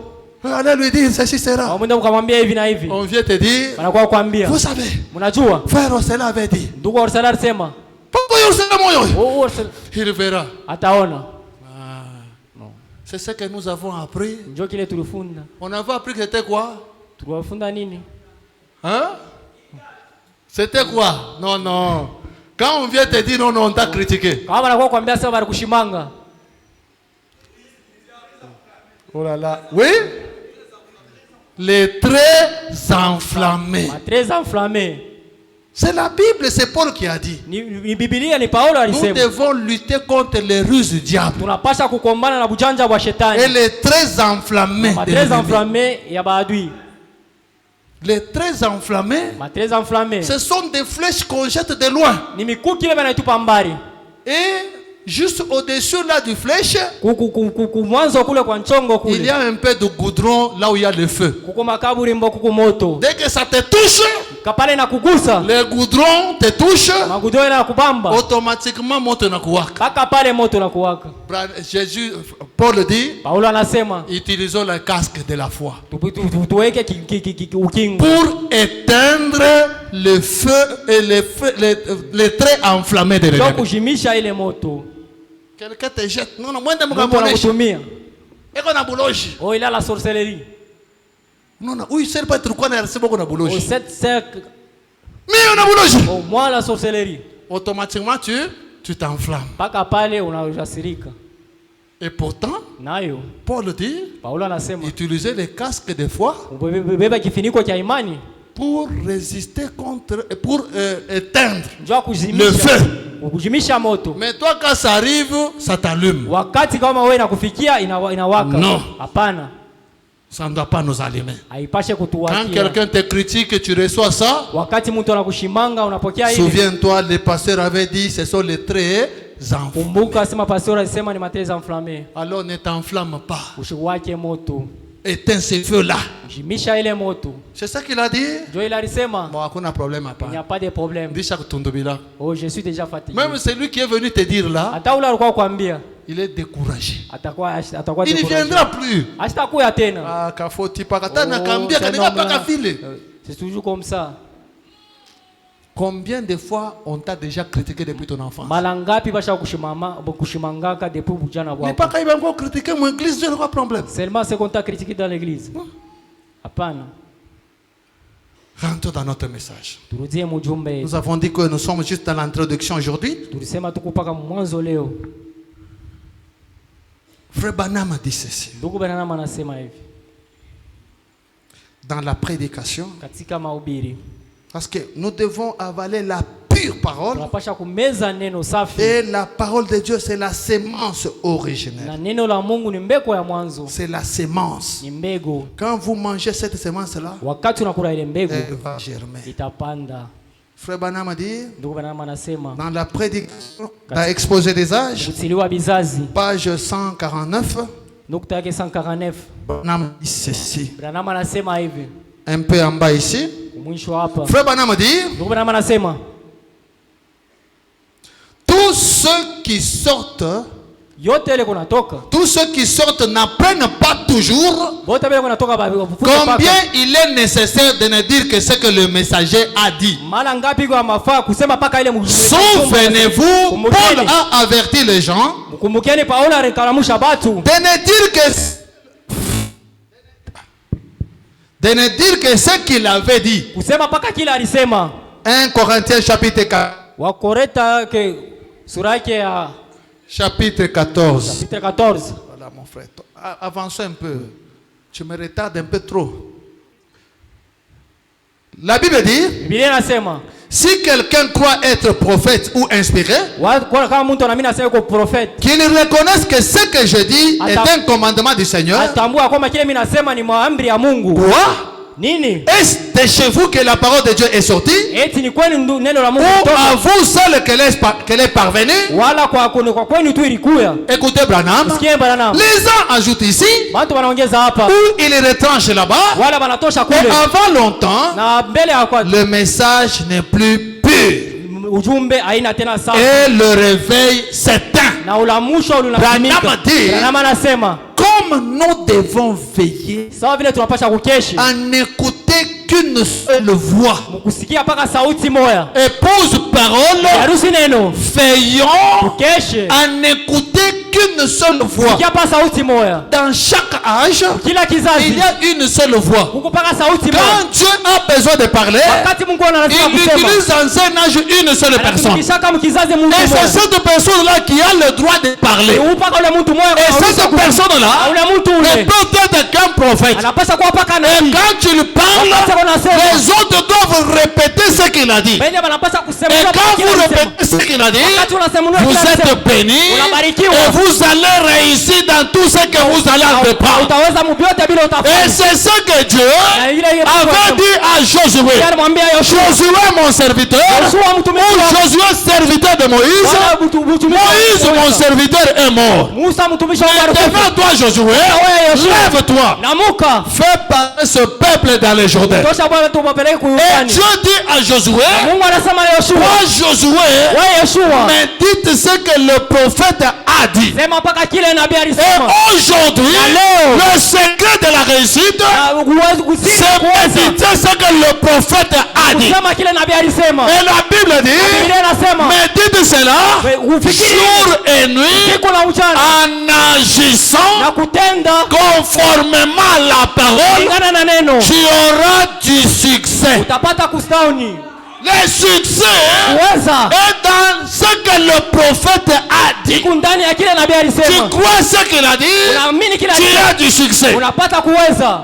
Allez lui dire, ceci sera. Mwende mkamwambia hivi na hivi. On vient te dire, Wanakuwa kuambia. vous savez, Mnajua? frère Osela avait dit, Ndugu Orsala alisema, Papa Osela moyo. oh Orsala Il verra. ataona. C'est ce que nous avons appris. Njoo kile tulifunda. On avait appris que c'était quoi? Tuliwafunda nini? Hein? C'était quoi? Non, non. Quand on vient te dire non, non, on t'a critiqué. Kama wanakuwa kuambia sasa bali kushimanga. Oh là là. Oui? Les traits enflammés. Très enflammé. C'est la Bible, c'est Paul qui a dit. Ni Biblia ni Paulo Nous alisema. devons lutter contre les ruses du diable. Tunapasha kukombana na bujanja wa shetani. Et les traits enflammés. Très enflammé ya baadui. Les traits enflammés, Très enflammé. ce sont des flèches qu'on jette de loin. Ni mikuki ile banaitupa mbali. Et juste au-dessus là du flèche, Mwanzo kule kwa nchongo il y kule. a un peu de goudron là où il y a le feu. Kuko makaburi mbo kuko moto. Dès que ça te touche, Kapale na kugusa. le goudron te touche, Magudo na kubamba. automatiquement moto na kuwaka. Paka pale moto na kuwaka. Jésus, Paul dit, Paulo anasema utilisons le casque de la foi tuweke ukingo pour éteindre le feu et les traits enflammés de ndio l'ennemi. kujimisha ile moto. Quelqu'un te jette. Non, non, moi, je Mungu ne anakutumia. sais Oh, il a la sorcellerie. non, non, oui, c'est pas trop qu'on a reçu beaucoup de boulot. Oh, cette cercle. Mais on a boulot. Oh, moi la sorcellerie. Automatiquement, tu t'enflammes. Paka pale unajasirika. Et pourtant, Nayo. Paul dit, Paulo anasema utiliser les casques de foi ubebe kifiniko cha imani pour résister contre, pour éteindre njoo le kuzimisha. feu. Kujimisha moto. Mais toi, quand ça arrive, ça t'allume. Wakati kama wewe inakufikia inawaka. Non. Hapana. Ça ne doit pas nous allumer. Haipashe Quand kutuwakia. quelqu'un te critique et tu reçois ça, Wakati mtu anakushimanga unapokea ile. souviens-toi, le pasteur avait dit, ce sont les traits enflammés. Kumbuka sema pastor alisema ni matreza enflammé. Alors ne t'enflamme pas. Ushiwake moto. Éteins ce feu-là. Jimisha ile moto. C'est ça qu'il a dit. Njoo ile alisema. Bon, il n'y a problème à Il n'y a pas. pas de problème. Dis chaque tundubila. Oh, je suis déjà fatigué. Même celui qui est venu te dire là, Hata ule alikuwa kuambia il est découragé. atakuwa Il ne viendra plus. Asitakuya tena. Ah, kafoti pakata na kambia c'est kanega normal. paka file. C'est toujours comme ça. Combien de fois on t'a déjà critiqué depuis ton enfance? Mara ngapi basha kushimangaka depuis bujana Mais bwako. pas quand il va encore critiquer mon église, j'ai pas problème. Seulement c'est qu'on t'a critiqué dans l'église. Hapana. Rentre dans notre message. Turudie mujumbe. Nous avons dit que nous sommes juste dans l'introduction aujourd'hui. Tulisema tuko paka mwanzo leo. Frère Branham a dit ceci. Ndugu Branham anasema hivi. Dans la prédication, Katika mahubiri. parce que nous devons avaler la pure parole. Tunapasha kumeza neno safi. Et la parole de Dieu, c'est la sémence originelle. Na neno la Mungu ni mbegu ya mwanzo. C'est la sémence. Ni mbegu. Quand vous mangez cette sémence-là, Wakati unakula ile mbegu elle va germer. itapanda. Frère Branham a dit, Ndugu Branham anasema dans la prédication, dans l'exposé des âges, kutiliwa bizazi. page 149, Nukta yake 149. Branham dit ceci. Branham anasema hivi. Un peu en bas ici. Mwisho hapa. Frère Branham dit, Ndugu Branham anasema tous ceux qui sortent, yote ile kunatoka. tous ceux qui sortent n'apprennent pas toujours Bote ile kunatoka combien il est nécessaire de ne dire que ce que le messager a dit. mara ngapi kwa mafaa kusema paka ile Souvenez-vous, Paul a averti les gens Mkumbukeni Paulo alikalamusha batu de ne dire que ce qu'il avait dit. kusema paka kila alisema. 1 Corinthiens chapitre 4. Wakoreta ke sura yake ya Chapitre 14. chapitre 14. Voilà mon frère. Avançons un peu. Tu me retardes un peu trop. La Bible dit, Biblia inasema si quelqu'un croit être prophète ou inspiré, kama mtu anaamini asema kwa prophet, qu'il reconnaisse que ce que je dis est un commandement du Seigneur. atambua kwamba kile mimi nasema ni maamri ya Mungu. Quoi? Nini? Est-ce de chez vous que la parole de Dieu est sortie? Eti ni kweli neno la Mungu Ou kutoka? à vous seul qu'elle est parvenue? Wala kwa kwenu tu ilikuya? Écoutez Branham. Sikia Branham. Les gens ajoutent ici, Watu wanaongeza hapa. ou ils retranchent là-bas. Wala wanatosha Et kule. avant longtemps, Na mbele ya kwa le message n'est plus pur. ujumbe haina tena sawa. Et le réveil s'éteint. Na ulamusho unatimika. Branham dit, Branham anasema comme nous devons veiller sawa vile tunapasha kukesha. à n'écouter qu'une seule voix. Mkusikia paka sauti moya. Épouse parole, Harusi neno. veillons Tukeshe. à n'écouter qu'une seule voix. Ukiapa sauti moja. Dans chaque âge, Kila kizazi. il y a une seule voix. Kukupaka sauti moja. Quand Dieu a besoin de parler, Wakati Mungu anataka il kusema. utilise dans un âge une seule personne. Kishaka mkizazi Mungu Et c'est moja. cette personne-là qui a le droit de parler. Upaka ule mtu moja. Et cette personne-là ule mtu ne ule. peut être qu'un prophète. Anapaswa kuwa paka Et nabii. quand tu lui parles, les autres doivent répéter ce qu'il a dit. Et Benye banapaswa kusema. quand vous répétez ce qu'il a dit, vous êtes bénis et vous allez réussir dans tout ce que vous allez entreprendre. Utaweza mbiote bila Et utafanya. c'est ce que Dieu avait dit à Josué. Alimwambia Yoshua. Josué mon serviteur, Yoshua mtumishi wa Josué serviteur de Moïse, Moïse mon serviteur est mort. Musa mtumishi wa Mungu. Devant toi Josué, lève-toi, Namuka. fais passer ce peuple dans les Jourdains. Tosha bwana tupeleke Et kuyani. Dieu dit à Josué, Mungu anasema na Yoshua. toi Josué, Wewe Yoshua. mais dites ce que le prophète a dit. Sema paka kile nabii Et alisema. aujourd'hui, le secret de la réussite, c'est méditer ce que le prophète a dit. Kusema kile nabii alisema. Et la Bible dit, Biblia inasema. médite cela jour et nuit siku na mchana en agissant na kutenda conformément à la parole, kulingana na neno. tu auras du succès. Utapata kustauni. Le succès Uweza. est dans ce que le prophète a dit. Siku ndani ya kile nabii Tu alisema. crois ce qu'il a dit, Unaamini kile tu alisema. as du succès. Unapata kuweza.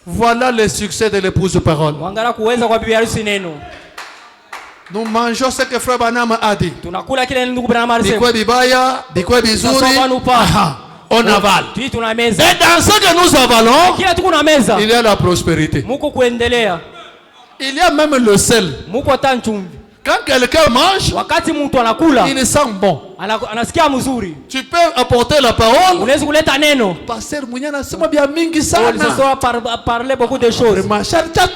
Voilà le succès de l'épouse parole. Mwangara kuweza kwa bibi harusi neno. Nous mangeons ce que frère Branham a dit. Tunakula kile ndugu Branham alisema. Bikwe bibaya, bikwe bizuri. Tunasoma nupa. Aha, on avale. Tui tuna meza. Et dans ce que nous avalons, Kila tuko na meza. il y a la prospérité. Muko kuendelea. Il y a même le sel. Muko hata nchumvi. Quand quelqu'un mange, Wakati mtu anakula, il sent bon. anasikia mzuri. Tu peux apporter la parole. Unaweza kuleta neno. Pasteur Munyana sema bia mingi sana. Sasa parler beaucoup de choses.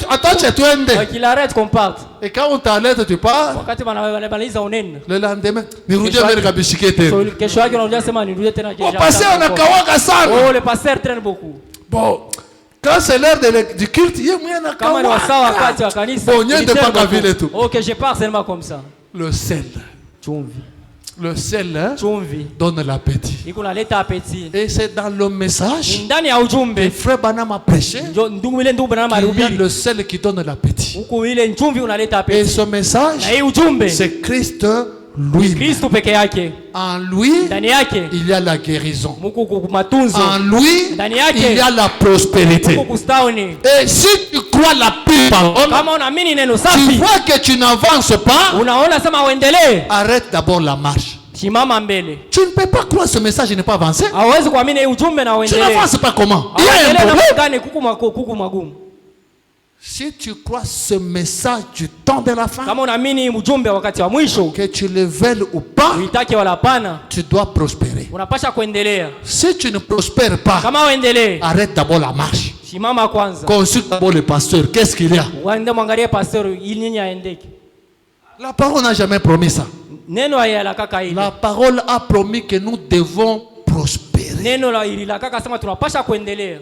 Attends, tu es Qu'il arrête qu'on parte. Et quand on t'arrête, tu pars. Wakati wanamaliza unene. Le lendemain, nirudie mbele kabishike tena. Kesho yake unarudia sema nirudie tena kesho. Pasteur anakawaka sana. Oh, le pasteur traîne beaucoup. Bon, quand c'est l'heure du culte, il y a moyen de Kama ni wasawa wakati wa kanisa. Bon, nyende paka vile tu. OK, je pars seulement comme ça. Le sel. Chumvi. Le sel hein, Chumvi. donne l'appétit. Iko naleta appétit. Et c'est dans le message Ndani ya ujumbe. que frère Branham a prêché. Ndugu ile ndugu Branham Il y a alihubiri. le sel qui donne l'appétit. Huko ile chumvi unaleta Et appétit. ce message, Na hii ujumbe c'est Christ lui. Kristo peke yake. En lui, Ndani yake il y a la guérison. muko kumatunzo. En lui, Ndani yake il y a la prospérité. muko kustauni. Et si tu crois la pure parole, Kama unaamini neno tu safi, vois que tu n'avances pas, unaona sema uendelee. arrête d'abord la marche. Simama mbele. Tu ne peux pas croire ce message n'est pas avancé. Hawezi kuamini hii ujumbe na Tu uendelee. n'avances pas comment? Il y a un Uendelee na problème. gani kuku magumu. Si tu crois ce message du temps de la fin, Kama unaamini ujumbe wakati wa mwisho, que tu le veuilles ou pas, uitake wala hapana, tu dois prospérer. unapasha kuendelea. Si tu ne prospères pas, Kama uendelee, arrête d'abord la marche. simama kwanza. Consulte d'abord le pasteur. Qu'est-ce qu'il y a? Waende mwangalie pastor ili nini aendeke. La parole n'a jamais promis ça. Neno la kaka ile. La parole a promis que nous devons prospérer. Neno la kaka sema tunapasha kuendelea.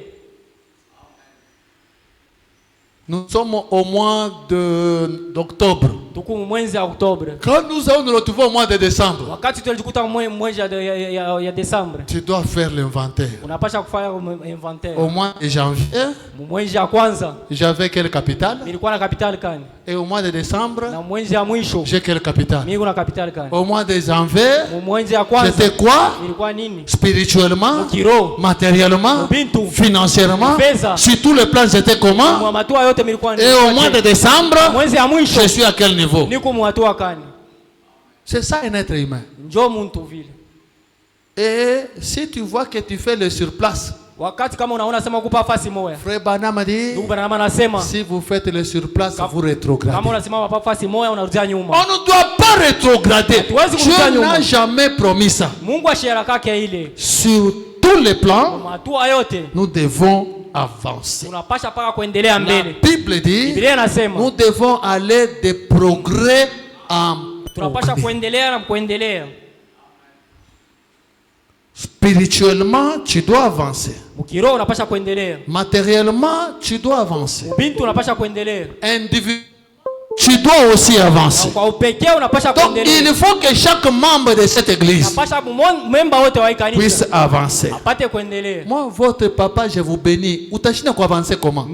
Nous sommes au mois d'octobre. Tuko mwezi wa Oktoba. Quand nous allons nous retrouver au mois de décembre, Wakati tulijikuta mwezi ya Desemba. tu dois faire l'inventaire. Unapasha kufanya inventaire. Au mois de janvier, Mwezi ya kwanza j'avais quelle capitale? nilikuwa na capital kani? Et au mois de décembre, Na mwezi ya mwisho j'ai quelle capitale? mimi kuna capital kani? Au mois de janvier, Mwezi ya kwanza j'étais quoi? nilikuwa nini? Spirituellement, Kiroho. matériellement, Bintu. financièrement. Pesa. Sur tous les plans, j'étais comment? Mwa matua yote nilikuwa Et au mois de décembre, mwezi ya mwisho je suis à quel niveau? niko mwatua kani? C'est ça un être humain. Njoo muntu vile. Et si tu vois que tu fais le surplace, Wakati kama unaona sema kupa fasi moja. frère Branham a dit, Ndugu Branham anasema si vous faites le surplace, vous rétrogradez. kama unasimama pa fasi moja unarudia nyuma. On ne doit pas rétrograder. Hatuwezi kurudia Dieu nyuma. n'a jamais promis ça. Mungu ashira kake ile. Sur tous les plans, Matua yote nous devons avancer. unapasha paka kuendelea La mbele. Bible dit, Biblia inasema nous devons aller de progrès en tunapasha progrès. kuendelea na kuendelea. Spirituellement, tu dois avancer. Mkiroho unapasha kuendelea. Matériellement, tu dois avancer. Bintu unapasha kuendelea. tu dois aussi avancer. Kwa upekee unapasha Donc kuendelea. il faut que chaque membre de cette église Unapasha memba wote wa kanisa puisse avancer. apate kuendelea. Moi, votre papa, je vous bénis. Utashina pour avancer comment?